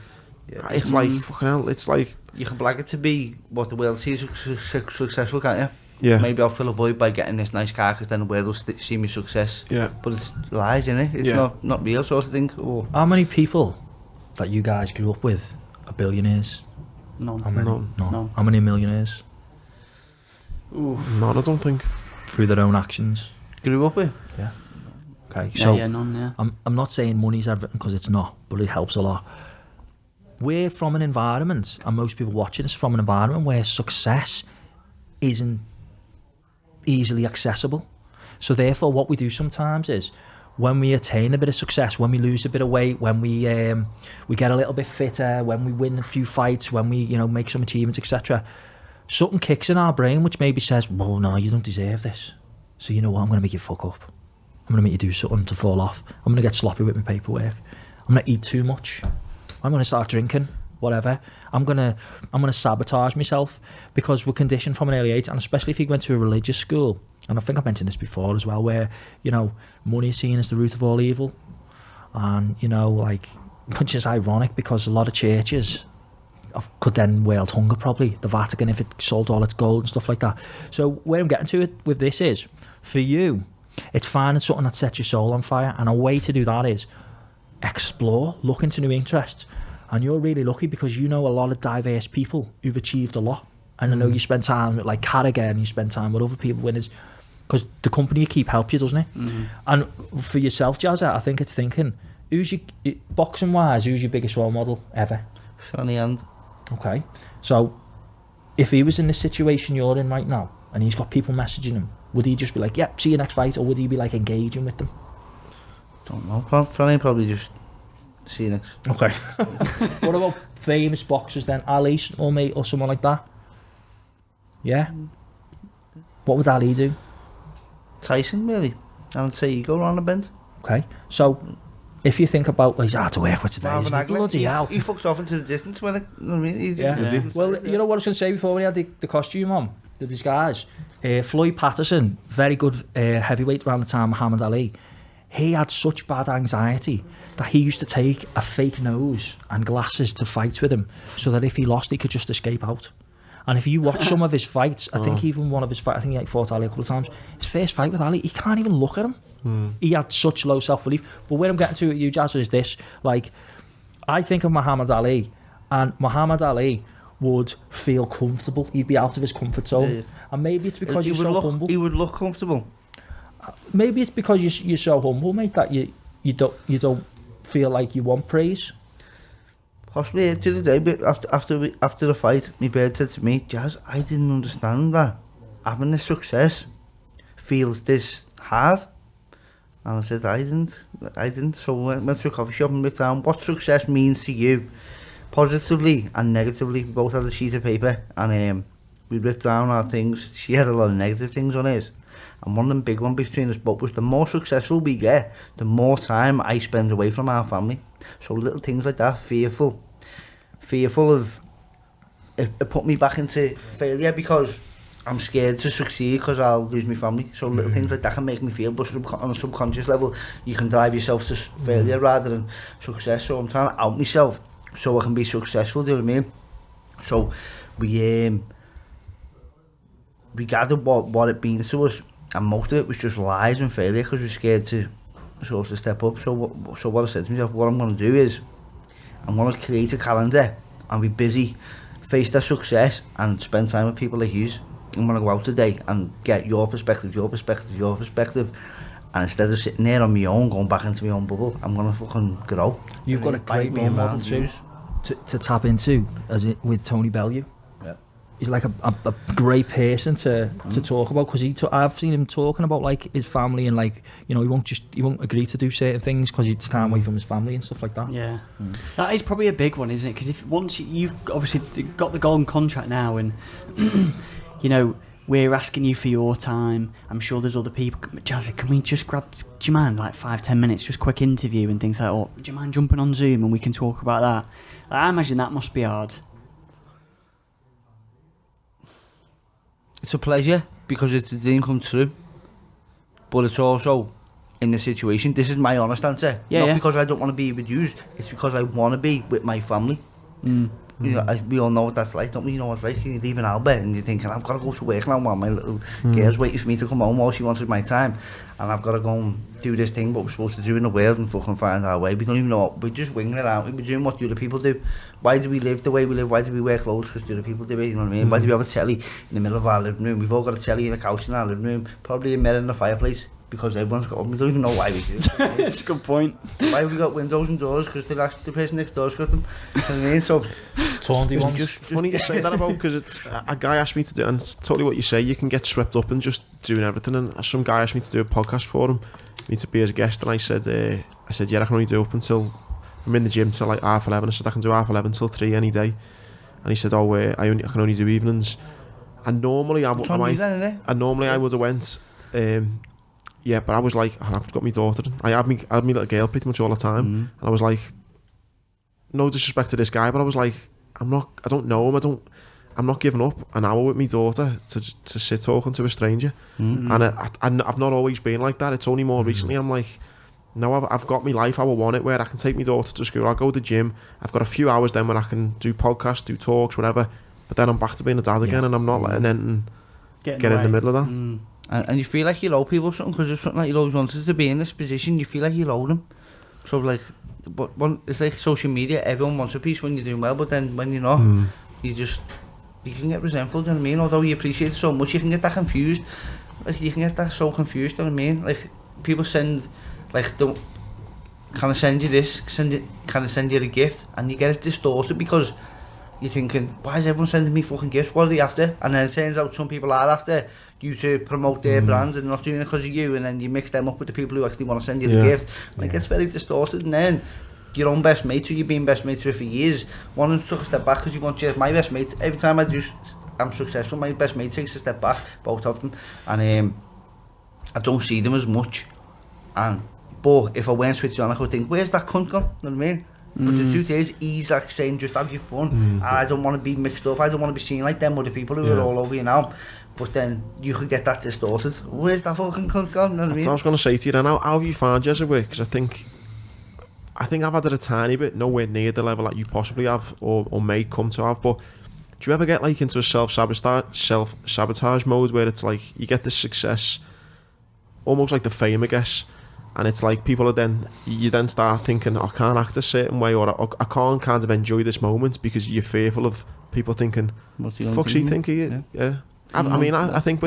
it's like, fucking hell, it's like... You can blag it to be what the world sees successful, can't you? Yeah. Maybe I'll fill a void by getting this nice car because then the world will see me success. Yeah. But it's lies, innit? It's not real sort of thing. Or... How many people that you guys grew up with are billionaires? None. How many? No. How many millionaires? None, I don't think. Through their own actions. Grew up with? Yeah. Okay, so none, yeah. I'm not saying money's everything, because it's not, but it helps a lot. We're from an environment, and most people watching us from an environment where success isn't easily accessible. So therefore, what we do sometimes is, when we attain a bit of success, when we lose a bit of weight, when we get a little bit fitter, when we win a few fights, when we make some achievements, etc., something kicks in our brain which maybe says, well, no, you don't deserve this. So you know what, I'm going to make you fuck up. I'm going to make you do something to fall off. I'm going to get sloppy with my paperwork. I'm going to eat too much. I'm going to start drinking, whatever. I'm going to sabotage myself, because we're conditioned from an early age, and especially if you went to a religious school, and I think I mentioned this before as well, where, money is seen as the root of all evil. And, which is ironic, because a lot of churches could then wield hunger, probably the Vatican, if it sold all its gold and stuff like that. So where I'm getting to it with this is, for you, it's finding something that sets your soul on fire, and a way to do that is explore, look into new interests. And you're really lucky, because you know a lot of diverse people who've achieved a lot, and I know you spend time with like Carragher, and you spend time with other people winners, because the company you keep helps you, doesn't it? And for yourself, Jazza, I think it's thinking, who's your, boxing wise, who's your biggest role model ever? Sonny Hand. Okay, so if he was in the situation you're in right now, and he's got people messaging him, would he just be like, "Yep, see you next fight," or would he be like engaging with them? Don't know. Sonny probably just see you next. Okay. What about famous boxers then, Ali or someone like that? Yeah. What would Ali do? Tyson, really. I would say you go around the bend. Okay, so if you think about, well, he's hard to work with today, Marvin isn't he? Bloody hell. He fucked off into the distance when Well, you know what I was going to say before we had the costume on, the disguise? Floyd Patterson, very good heavyweight around the time of Muhammad Ali. He had such bad anxiety that he used to take a fake nose and glasses to fight with him, so that if he lost, he could just escape out. And if you watch some of his fights, I think even one of his fights, I think he fought Ali a couple of times, his first fight with Ali, he can't even look at him. He had such low self-belief. But where I'm getting to with you, Jazza, is this. Like, I think of Muhammad Ali, and Muhammad Ali would feel comfortable. He'd be out of his comfort zone. Yeah. And maybe it's because you're so humble. He would look comfortable. Maybe it's because you're so humble, mate, that you don't feel like you want praise. Possibly to the day, but after the fight, my bird said to me, "Jazz, I didn't understand that having this success feels this hard." And I said, I didn't. So we went to a coffee shop and wrote down what success means to you, positively and negatively. We both had a sheet of paper, and we wrote down our things. She had a lot of negative things on hers, and one of them big ones between us both was, the more successful we get, the more time I spend away from our family. So little things like that, fearful of it put me back into failure, because I'm scared to succeed because I'll lose my family. So little things like that can make me feel, but on a subconscious level, you can drive yourself to failure rather than success. So I'm trying to out myself so I can be successful, do you know what I mean? So we gathered what it means to us, and most of it was just lies and failure because we're scared to sort of step up. So what I said to myself, what I'm going to do is I'm going to create a calendar and be busy, face that success, and spend time with people like you. I'm going to go out today and get your perspective, and instead of sitting there on my own, going back into my own bubble, I'm going to fucking grow. You've got a great role model too to tap into, as it with Tony Bellew. Yeah. he's like a great person to talk about, because I've seen him talking about like his family, and like, you know, he won't agree to do certain things because he's time away from his family and stuff like that. Yeah, that is probably a big one, isn't it? Because if once you've obviously got the golden contract now, and you know, we're asking you for your time. I'm sure there's other people. Jazza, can we just grab? Do you mind like 5-10 minutes, just quick interview and things like that? Or do you mind jumping on Zoom and we can talk about that? Like, I imagine that must be hard. It's a pleasure because it's a dream come true, but it's also in the situation. This is my honest answer. Not because I don't want to be with you. It's because I want to be with my family. You know, we all know what that's like, don't we? You know what it's like. You leave an Albert and you're thinking, I've got to go to work now while my little girl's waiting for me to come home. All she wants is my time, and I've got to go and do this thing what we're supposed to do in the world and fucking find our way. We don't even know what, we're just winging it out. We're doing what the other people do. Why do we live the way we live? Why do we wear clothes? Because the other people do it, you know what I mean? Why do we have a telly in the middle of our living room? We've all got a telly in a couch in our living room, probably a mirror in the fireplace, because everyone's got one. We don't even know why we do it. That's a good point. Why have we got windows and doors? Because the person next door's got them. You know what I mean? So It's just funny you say that about, because it's a guy asked me to do, and it's totally what you say, you can get swept up in just doing everything, and some guy asked me to do a podcast for him, me to be his guest, and I said yeah, I can only do up until, I'm in the gym till like 11:30. I said I can do 11:30 till 3 any day, and he said, oh, I can only do evenings, and normally I would have went, yeah, but I was like, I've got my daughter, I had my little girl pretty much all the time, and I was like, no disrespect to this guy, but I was like, I don't know him, I'm not giving up an hour with my daughter to sit talking to a stranger. And I've not always been like that. It's only more recently I'm like, no, I've got my life how I want it, where I can take my daughter to school, I'll go to the gym, I've got a few hours then when I can do podcasts, do talks, whatever, but then I'm back to being a dad again, and I'm not letting anything get in the middle of that. And you feel like you owe people something, because it's something like you always wanted to be in this position, you feel like you owe them. So like, but it's like social media, everyone wants a piece when you're doing well, but then when you're not, you can get resentful, do you know what I mean? Although you appreciate it so much, you can get that confused. Like, you can get that so confused, do you know what I mean? Like, people send, like, can I send you this? Can I send you a gift? And you get it distorted, because you're thinking, why is everyone sending me fucking gifts? What are they after? And then it turns out some people are after you to promote their brands, and not doing it because of you, and then you mix them up with the people who actually want to send you the gift. And it gets very distorted, and then your own best mates, who you've been best mates with for years, one of them took a step back because you want you. My best mates, every time I'm successful, my best mate takes a step back, both of them, and I don't see them as much. But if I weren't switched on, I could think, where's that cunt gone? You know what I mean? But the truth is, he's like saying, just have your fun. I don't want to be mixed up. I don't want to be seen like them other people who are all over you now. But then you could get that distorted. Where's that fucking cunt gone? You know what I mean? I was going to say to you then, how have you found Jazza work? Because I think I've had it a tiny bit, nowhere near the level that you possibly have or may come to have. But do you ever get like into a self-sabotage mode where it's like you get this success, almost like the fame, I guess, and it's like you then start thinking, I can't act a certain way, or I can't kind of enjoy this moment because you're fearful of people thinking, what the fuck's he thinking? Yeah. I think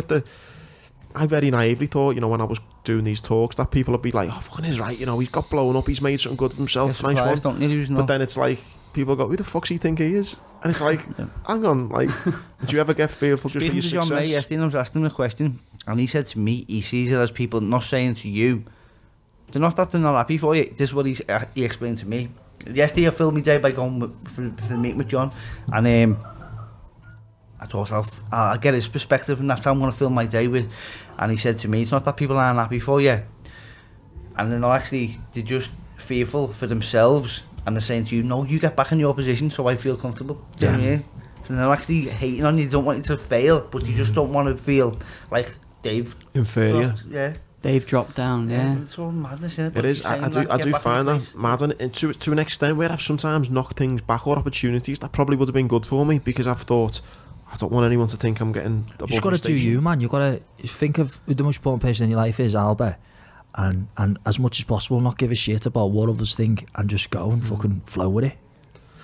I very naively thought, you know, when I was doing these talks, that people would be like, oh, fucking is right, you know, he's got blown up, he's made something good of himself, nice one. Don't you? But then it's like, people go, who the fuck's he think he is? And it's like, hang on, like, do you ever get fearful just with your success? John May yesterday, I was asking him a question, and he said to me, he sees it as people not saying to you, they're not happy for you. This is what he explained to me. Yesterday I filled my day by going for the meeting with John, and I thought I'll get his perspective, and that's how I'm going to fill my day with. And he said to me, it's not that people aren't happy for you, and they're not actually, they're just fearful for themselves, and they're saying to you, no, you get back in your position so I feel comfortable. Do you know what I mean? So they're actually hating on you, they don't want you to fail, but you just don't want to feel like Dave inferior. They've dropped down, It's all madness, isn't it? It is. I do find that mad, and to an extent where I've sometimes knocked things back, or opportunities that probably would have been good for me, because I've thought, I don't want anyone to think I'm getting above. You've got to do you, man. You've got to think of who the most important person in your life is, Albert, and as much as possible, not give a shit about what others think, and just go and fucking flow with it.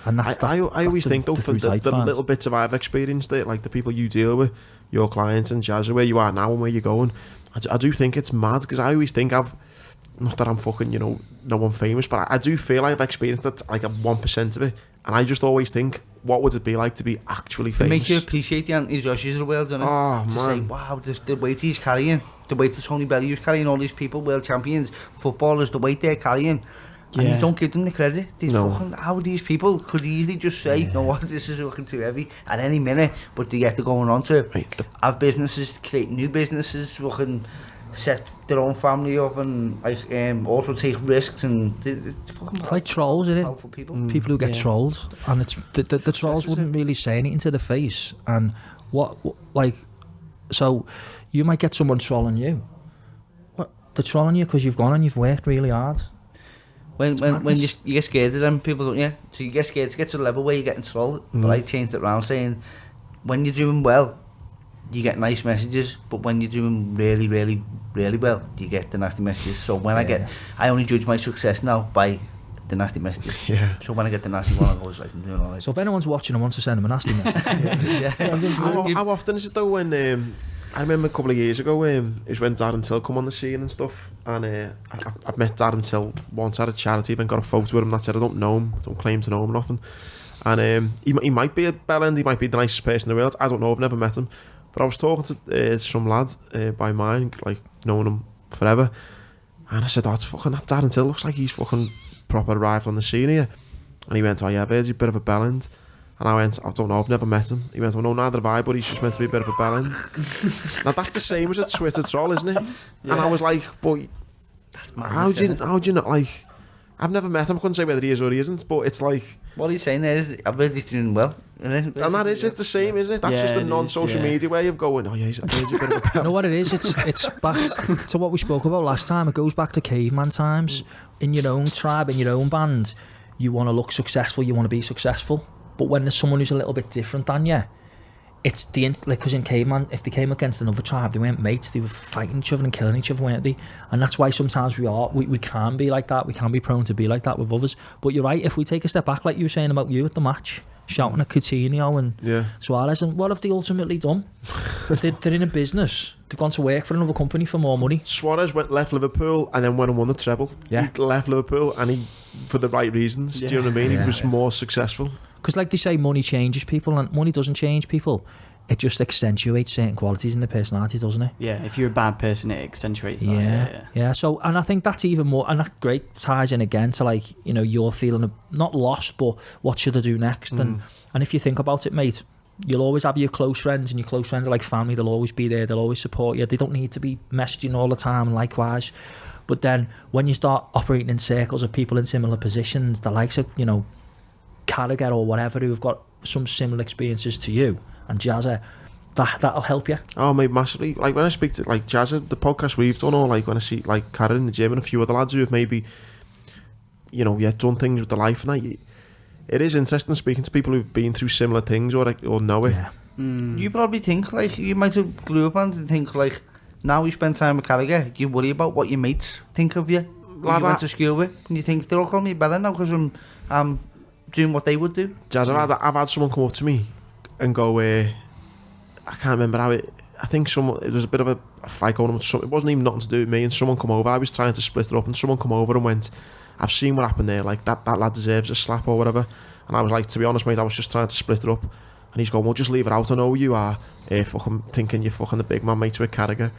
And I always think though, for the little bits of I've experienced it, like the people you deal with, your clients and Jazza, where you are now and where you're going, I do think it's mad, because I always think not that I'm fucking, you know, no one famous, but I do feel I've experienced it, like a 1% of it, and I just always think, what would it be like to be actually It famous? makes you appreciate the Anthony Joshuas of the world, doesn't it? Oh, To man. say, wow, the weight he's carrying, the weight that Tony Bellew was carrying, all these people, world champions, footballers, the weight they're carrying, and Yeah. you don't give them the credit. No. How these people could easily just say, you know what, this is looking too heavy at any minute, but they get to going on to Mate, have businesses, create new businesses, fucking set their own family up, and like also take risks, and it's fucking It's like trolls, isn't it? powerful people. People who get Yeah. trolled, and it's the trolls wouldn't really say anything to the face, and what like, so you might get someone trolling you. What, they're trolling you because you've gone and you've worked really hard. When you get scared of them people, don't you? So you get scared to get to the level where you're getting trolled. But I changed it around, saying when you're doing well, you get nice messages, but when you're doing really, really, really well, you get the nasty messages. So when I only judge my success now by the nasty messages. Yeah. So when I get the nasty one, I always like I'm doing all right. So if anyone's watching and wants to send them a nasty message, How often is it though when I remember a couple of years ago is when Darren Till come on the scene and stuff, and I've met Darren Till once at a charity event, got a photo with him, that's it. I don't know him, don't claim to know him or nothing, and he might be a bellend, he might be the nicest person in the world, I don't know, I've never met him, but I was talking to some lad by mine, like knowing him forever, and I said, oh, it's fucking that Darren Till looks like he's fucking proper arrived on the scene here, and he went, oh yeah, I've heard you're a bit of a bellend. And I went, I don't know, I've never met him. He went, well, no, neither have I, but he's just meant to be a bit of a bellend. Now, that's the same as a Twitter troll, isn't it? Yeah. And I was like, but how do you not, like, I've never met him, I couldn't say whether he is or he isn't, but it's like... What he's saying there is, I've heard he's doing well. And that is it, the same, isn't it? That's Yeah, just the it non-social is, yeah. media way of going, oh yeah, he's a bit of a bellend. you know what it is? It's back to what we spoke about last time. It goes back to caveman times. In your own tribe, in your own band, you want to look successful, you want to be successful. But when there's someone who's a little bit different than you, it's the like, because in caveman, if they came against another tribe, they weren't mates, they were fighting each other and killing each other, weren't they? And that's why sometimes we can be like that, we can be prone to be like that with others. But you're right, if we take a step back, like you were saying about you at the match, shouting at Coutinho and Suarez, and what have they ultimately done? They're in a business, they've gone to work for another company for more money. Suarez left Liverpool and then went and won the treble. Yeah. He left Liverpool and he, for the right reasons, do you know what I mean? He was more successful. Because like they say, money changes people, and money doesn't change people. It just accentuates certain qualities in the personality, doesn't it? Yeah, if you're a bad person, it accentuates that. Yeah. So, and I think that's even more, and that great ties in again to, like, you know, you're feeling not lost, but what should I do next? And if you think about it, mate, you'll always have your close friends, and your close friends are like family. They'll always be there. They'll always support you. They don't need to be messaging all the time, and likewise. But then when you start operating in circles of people in similar positions, the likes of, you know, Carragher or whatever, who've got some similar experiences to you, and Jazza, that'll help you. Oh, mate, massively. Like when I speak to like Jazza, the podcast we've done, or like when I see like Karen in the gym and a few other lads who have maybe, you know, done things with their life and that, it is interesting speaking to people who've been through similar things or know it. Yeah. You probably think, like, you might have grew up and think, like, now you spend time with Carragher, you worry about what your mates think of you, who you went to school with, and you think, they'll call me better now because I'm doing what they would do. Jazz, I've had someone come up to me and go, I can't remember how it was a bit of a fight going on with something. It wasn't even nothing to do with me, and someone come over, I was trying to split it up, and someone come over and went, I've seen what happened there, like that lad deserves a slap or whatever. And I was like, to be honest, mate, I was just trying to split it up. And he's going, well, just leave it out. I know who you are, fucking thinking you're fucking the big man, mate, with Carragher.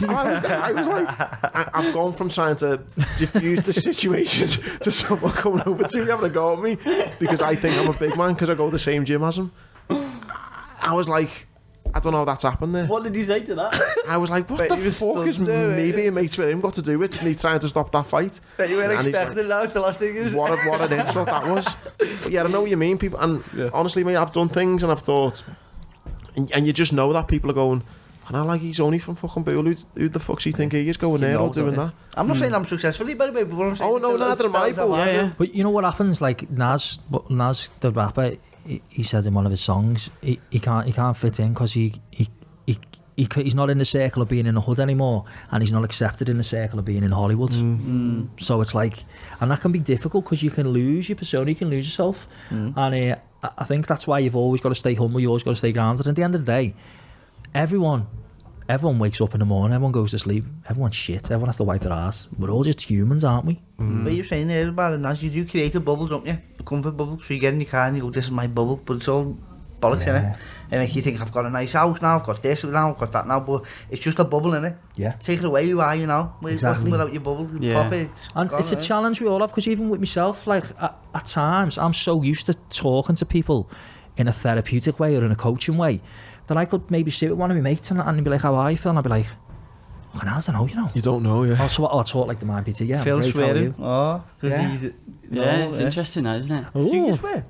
I was like, I've gone from trying to diffuse the situation to someone coming over to me having a go at me because I think I'm a big man because I go to the same gym as him. I was like, I don't know how that's happened there. What did he say to that? I was like, what the fuck is me being mates with him got to do with me trying to stop that fight? Bet you weren't And he's expecting that, the last thing is. What an insult that was. But yeah, I know what you mean, people. And honestly, mate, I've done things and I've thought, and you just know that people are going, and I like, he's only from fucking Bool. Who the fuck's he think he is going there or doing that? I'm not saying I'm successfully, by the way, but what I'm saying Oh, is no, the neither am I, spells but I've had. But you know what happens? Like Nas the rapper, he said in one of his songs, he can't fit in because he's not in the circle of being in the hood anymore, and he's not accepted in the circle of being in Hollywood. So it's like, and that can be difficult because you can lose your persona, you can lose yourself, and I think that's why you've always got to stay humble, you always got to stay grounded. At the end of the day, everyone wakes up in the morning, everyone goes to sleep, everyone's shit, everyone has to wipe their ass. We're all just humans, aren't we? What you're saying there about it, Naz, you do create a bubble, don't you? comfort bubble. So you get in your car and you go, this is my bubble, but it's all bollocks, innit? And like you think, I've got a nice house now, I've got this now, I've got that now, but it's just a bubble, innit? Yeah. Take it away, you are, you know? Exactly. Without your bubble, Yeah. pop it. And gone, it's a innit? challenge we all have, because even with myself, like at times, I'm so used to talking to people in a therapeutic way or in a coaching way that I could maybe sit with one of my mates and be like, how are you feeling? I'd be like, fucking hell, I don't know, you know. You don't know, yeah. I'll talk like the mind PT, yeah. I'm Phil great, how are swearing. you? Oh, because Yeah. he's... Yeah, it's interesting, that, isn't it? Do you Ooh. swear?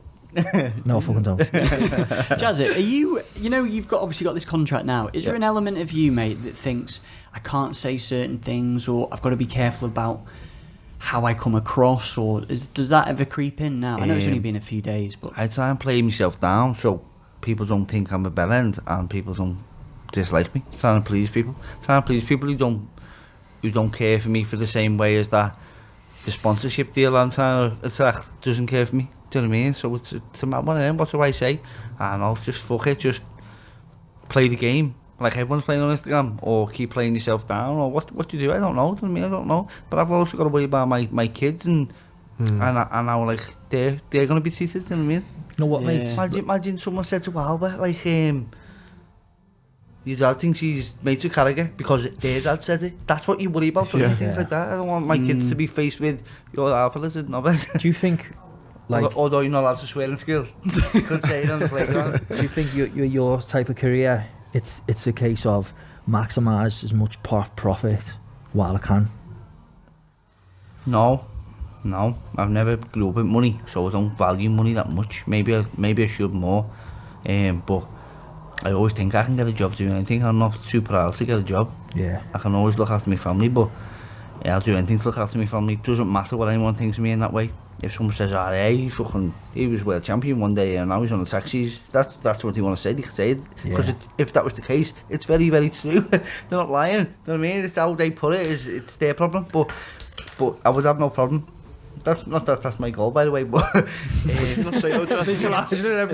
No, I fucking don't. Jazza, are you know, you've obviously got this contract now. Is there an element of you, mate, that thinks, I can't say certain things, or I've got to be careful about how I come across, or does that ever creep in now? I know it's only been a few days, but... I try and play myself down so people don't think I'm a bellend and people don't dislike me. Trying to please people. Trying to please people who don't care for me for the same way as that the sponsorship deal I'm trying to attract doesn't care for me. Do you know what I mean? So it's a mad one of them. What do I say? I don't know, just fuck it, just play the game like everyone's playing on Instagram, or keep playing yourself down, or what do you do? I don't know. Do you know what I mean? I don't know. But I've also got to worry about my kids and how like they're gonna be treated. Do you know what I mean? You know what, mate? Imagine someone said to Albert like your dad thinks he's mates with Carragher because their dad said it. That's what you worry about, don't you? Things like that. I don't want my kids to be faced with your alpha lizard novice. Do you think, like... Although you're not allowed to swear in school. You could say it on the playground. Do you think your type of career, it's a case of maximise as much profit while I can? No. I've never grew up with money, so I don't value money that much. Maybe I should more. But I always think I can get a job doing anything. I'm not too proud to get a job. Yeah. I can always look after my family, but yeah, I'll do anything to look after my family. It doesn't matter what anyone thinks of me in that way. If someone says, he was world champion one day and now he's on the taxis, that's what they want to say. They can say it. Because if that was the case, it's very, very true. They're not lying. You know what I mean? It's how they put it. It's their problem. But I would have no problem. That's not that's my goal, by the way. But every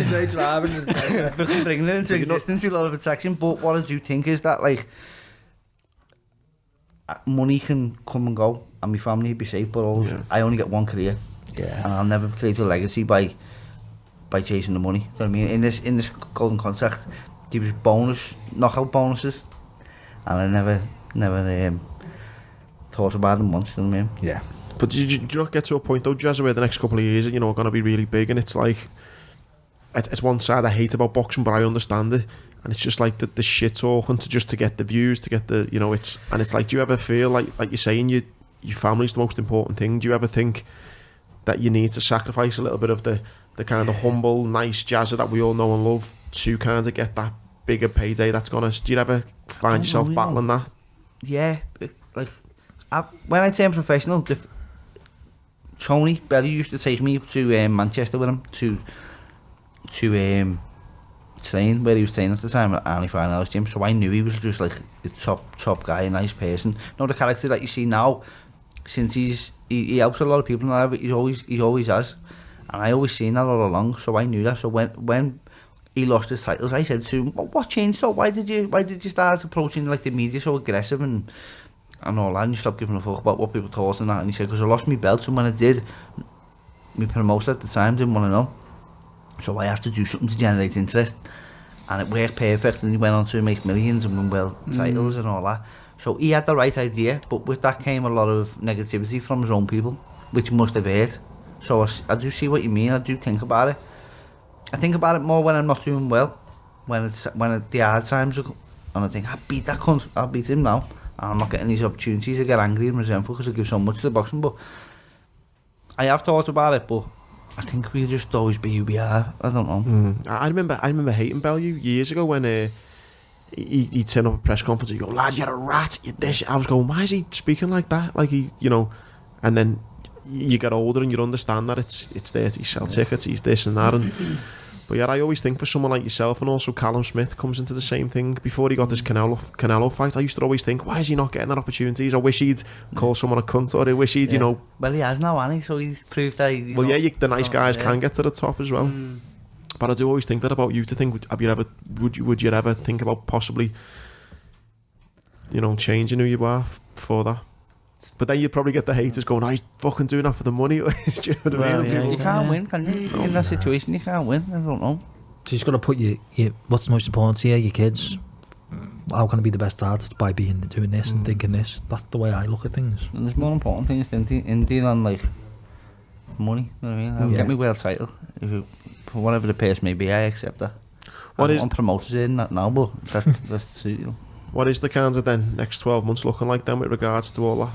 day driving. Bringing it into existence with a lot of attraction. But what I do think is that like money can come and go, and my family be safe. But also, I only get one career. Yeah. And I'll never create a legacy by chasing the money. Do you know what I mean? In this golden contract, there was knockout bonuses, and I never thought about them once. Do you know what I mean? Yeah. But do you not get to a point though, Jazza, where the next couple of years are going to be really big, and it's like, it's one side I hate about boxing, but I understand it, and it's just like the shit talking to get the views, to get the, it's like, do you ever feel like you're saying your family's the most important thing? Do you ever think that you need to sacrifice a little bit of the kind of humble, nice Jazza that we all know and love to kind of get that bigger payday that's gonna... Do you ever find yourself battling that? Yeah, like when I turned professional, Tony Berry used to take me to Manchester with him to train where he was training at the time at Arnie Finals gym. So I knew he was just like the top guy, a nice person. The character that you see now, since he helps a lot of people in life, he always has, and I always seen that all along. So I knew that. So when he lost his titles, I said to him, "What changed? So why did you start approaching like the media so aggressive and all that, and you stopped giving a fuck about what people thought and that?" And he said, "Because I lost my belt, and when I did, my promoter at the time didn't want to know, so I had to do something to generate interest, and it worked perfect." And he went on to make millions and win world titles and all that. So he had the right idea, but with that came a lot of negativity from his own people, which must have hurt. So I do see what you mean. I do think about it. I think about it more when I'm not doing well, when the hard times are, and I think, I beat that cunt, I'll beat him now, and I'm not getting these opportunities. I get angry and resentful because I give so much to the boxing. But I have thought about it, but I think we'll just always be who we are. I don't know. I remember hating Bellew years ago when he'd turn up at a press conference and he'd go, "Lad, you're a rat, you're this." I was going, why is he speaking like that? Like and then you get older and you understand that it's there to sell tickets, he's this and that. But yeah, I always think for someone like yourself, and also Callum Smith comes into the same thing. Before he got this Canelo fight, I used to always think, why is he not getting that opportunities? I wish he'd call someone a cunt, or I wish he'd, Well, he has now, hasn't he? So he's proved that he's... the nice guys can get to the top as well. But I do always think that about you, to think, would you ever think about possibly, changing who you are for that? But then you'd probably get the haters going, he's fucking doing that for the money. Do you know what I mean? Yeah, You can't win, can you? In that situation, you can't win. I don't know. So you've got to put your what's most important to you, your kids. How can I be the best dad? By doing this and thinking this. That's the way I look at things. And there's more important things in dealing like money. You know what I mean? I'll get me world title. If you, for whatever the pace may be, I accept that. What I is- want promoters in that now, but that's you know, What is the kind of then next 12 months looking like then with regards to all that?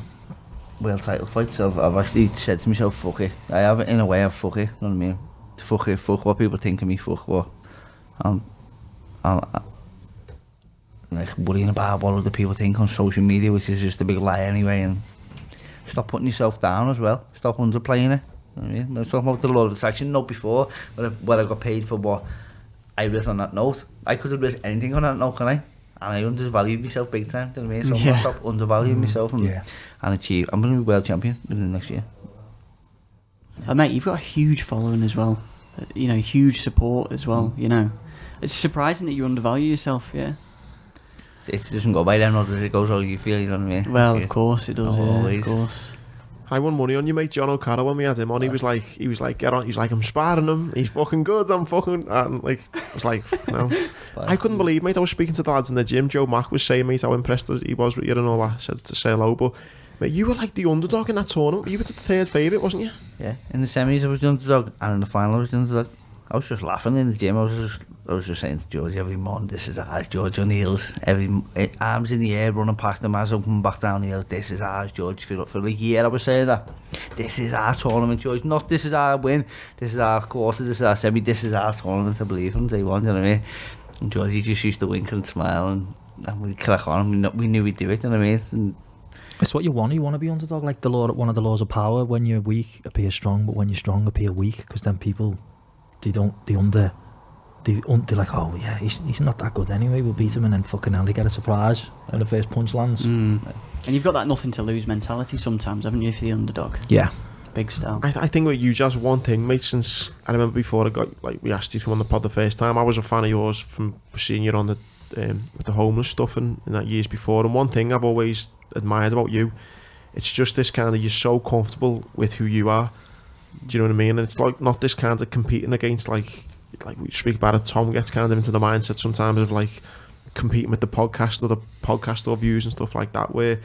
world title fights. I've actually said to myself, fuck it. I have it in a way of fuck it. You know what I mean? Fuck it. Fuck what people think of me. Fuck what. I'm like worrying about what other people think on social media, which is just a big lie anyway. And stop putting yourself down as well. Stop underplaying it. You know what I mean? I was talking about the law of attraction note before, where I got paid for what I wrote on that note. I could have written anything on that note, can I? And I undervalued myself big time. Do you know what I mean? So I'm gonna stop undervaluing myself and achieve. I'm gonna be world champion within the next year. Mate, you've got a huge following as well. You know, huge support as well. You know, it's surprising that you undervalue yourself. Yeah. It doesn't go by them, or does it go how you feel? You know what I mean? Well, of course it does. Yeah, Always. of course. I won money on you, mate. John O'Carroll, when we had him on, he was like, get on. He's like, I'm sparring him. He's fucking good. I'm fucking, and like, I was like, no. I couldn't believe, mate. I was speaking to the lads in the gym. Joe Mack was saying, mate, how impressed he was with you and all that. Said to say hello, but mate, you were like the underdog in that tournament. You were the third favourite, wasn't you? Yeah. In the semis, I was the underdog, and in the final, I was the underdog. I was just laughing in the gym. I was just saying to George every morning, this is ours, George, on the hills. Arms in the air, running past him as I'm coming back down the hills. This is ours, George. For a year I was saying that. This is our tournament, George. Not this is our win. This is our quarter. This is our semi. This is our tournament, I believe, from day one, you know what I mean? And George, he just used to wink and smile, and we'd crack on. We knew we'd do it, you know what I mean? And It's what you want. You want to be underdog, like one of the laws of power. When you're weak, appear strong, but when you're strong, appear weak. Because then people, they're like, oh yeah, he's not that good anyway. We'll beat him, and then fucking hell, they get a surprise when the first punch lands. And you've got that nothing to lose mentality sometimes, haven't you? If you're the underdog, Yeah. big style. I think with you, Jazz, one thing, mate, since I remember before I got, like, we asked you to come on the pod the first time, I was a fan of yours from seeing you on the with the homeless stuff and in that years before. And one thing I've always admired about you, it's just this kind of, you're so comfortable with who you are. Do you know what I mean? And it's like not this kind of competing against, like we speak about it, Tom gets kind of into the mindset sometimes of like competing with the podcast or the podcast or views and stuff like that, where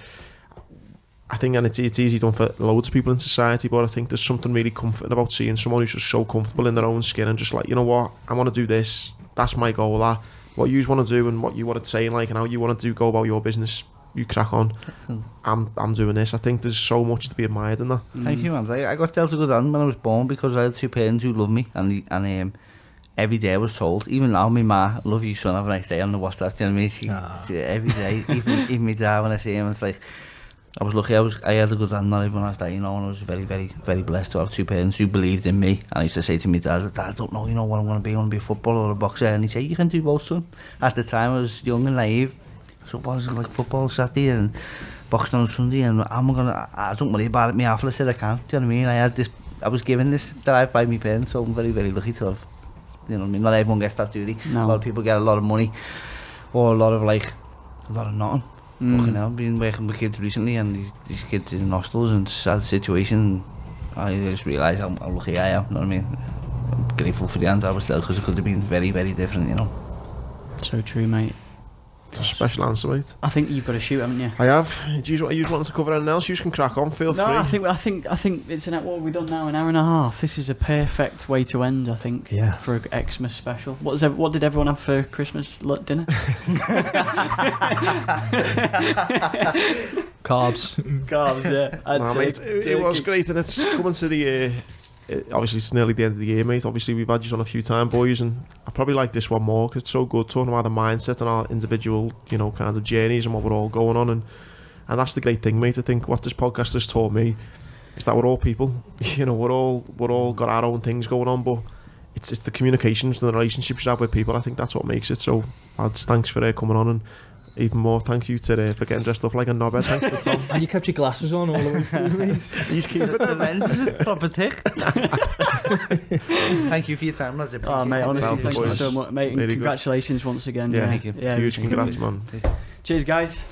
I think, and it's easy done for loads of people in society, but I think there's something really comforting about seeing someone who's just so comfortable in their own skin and just like, you know what, I want to do this, that's my goal, that what you want to do and what you want to say, like, and how you want to go about your business, you crack on. I'm doing this. I think there's so much to be admired in that. Thank you, man. I got dealt a good hand when I was born because I had two parents who loved me, and every day I was told, even now, my ma, love you son, have a nice day on the WhatsApp, do you know what I mean? She every day, even my dad, when I see him, it's like, I was lucky, I had a good hand, not everyone has that, you know, and I was very, very, very blessed to have two parents who believed in me. And I used to say to my dad, I don't know, you know, what I'm going to be. I want to be a footballer or a boxer. And he'd say, you can do both, son. At the time, I was young and naive. So what is it, like football Saturday and boxing on Sunday, and I don't worry about it, my athlete said I can, do you know what I mean? I was given this drive by my parents, so I'm very, very lucky to have, you know what I mean? Not everyone gets that, do they? No. A lot of people get a lot of money, or a lot of nothing. Fucking hell, been working with kids recently, and these kids in hostels and sad situation. I just realised how lucky I am, you know what I mean? I'm grateful for the hands I was dealt, because it could have been very, very different, you know? So true, mate. It's a special answer, mate. I think you've got to shoot, haven't you? I have. Do you want to cover anything else? You can crack on, feel free. No, I think it's what have we done now? An hour and a half. This is a perfect way to end, I think. Yeah. For a Xmas special. What did everyone have for Christmas dinner? Carbs. Carbs, yeah. No, mate, it was great, and it's coming to the obviously it's nearly the end of the year, mate. Obviously we've had you on a few times, boys, and I probably like this one more because it's so good talking about the mindset and our individual, you know, kind of journeys and what we're all going on, and that's the great thing, mate. I think what this podcast has taught me is that we're all people. You know, we're all got our own things going on, but it's the communications and the relationships you have with people. I think that's what makes it. So, lads, thanks for coming on, and even more thank you to for getting dressed up like a knobhead. Thanks to Tom. And you kept your glasses on all the way through, mate. He's keeping The it. lens is a proper tick. Thank you for your time, lads. Oh, mate, honestly, Well, thank you boys. so much, mate. And Really good. congratulations once again. Yeah, Thank you. Yeah, huge congrats, man. Cheers, guys.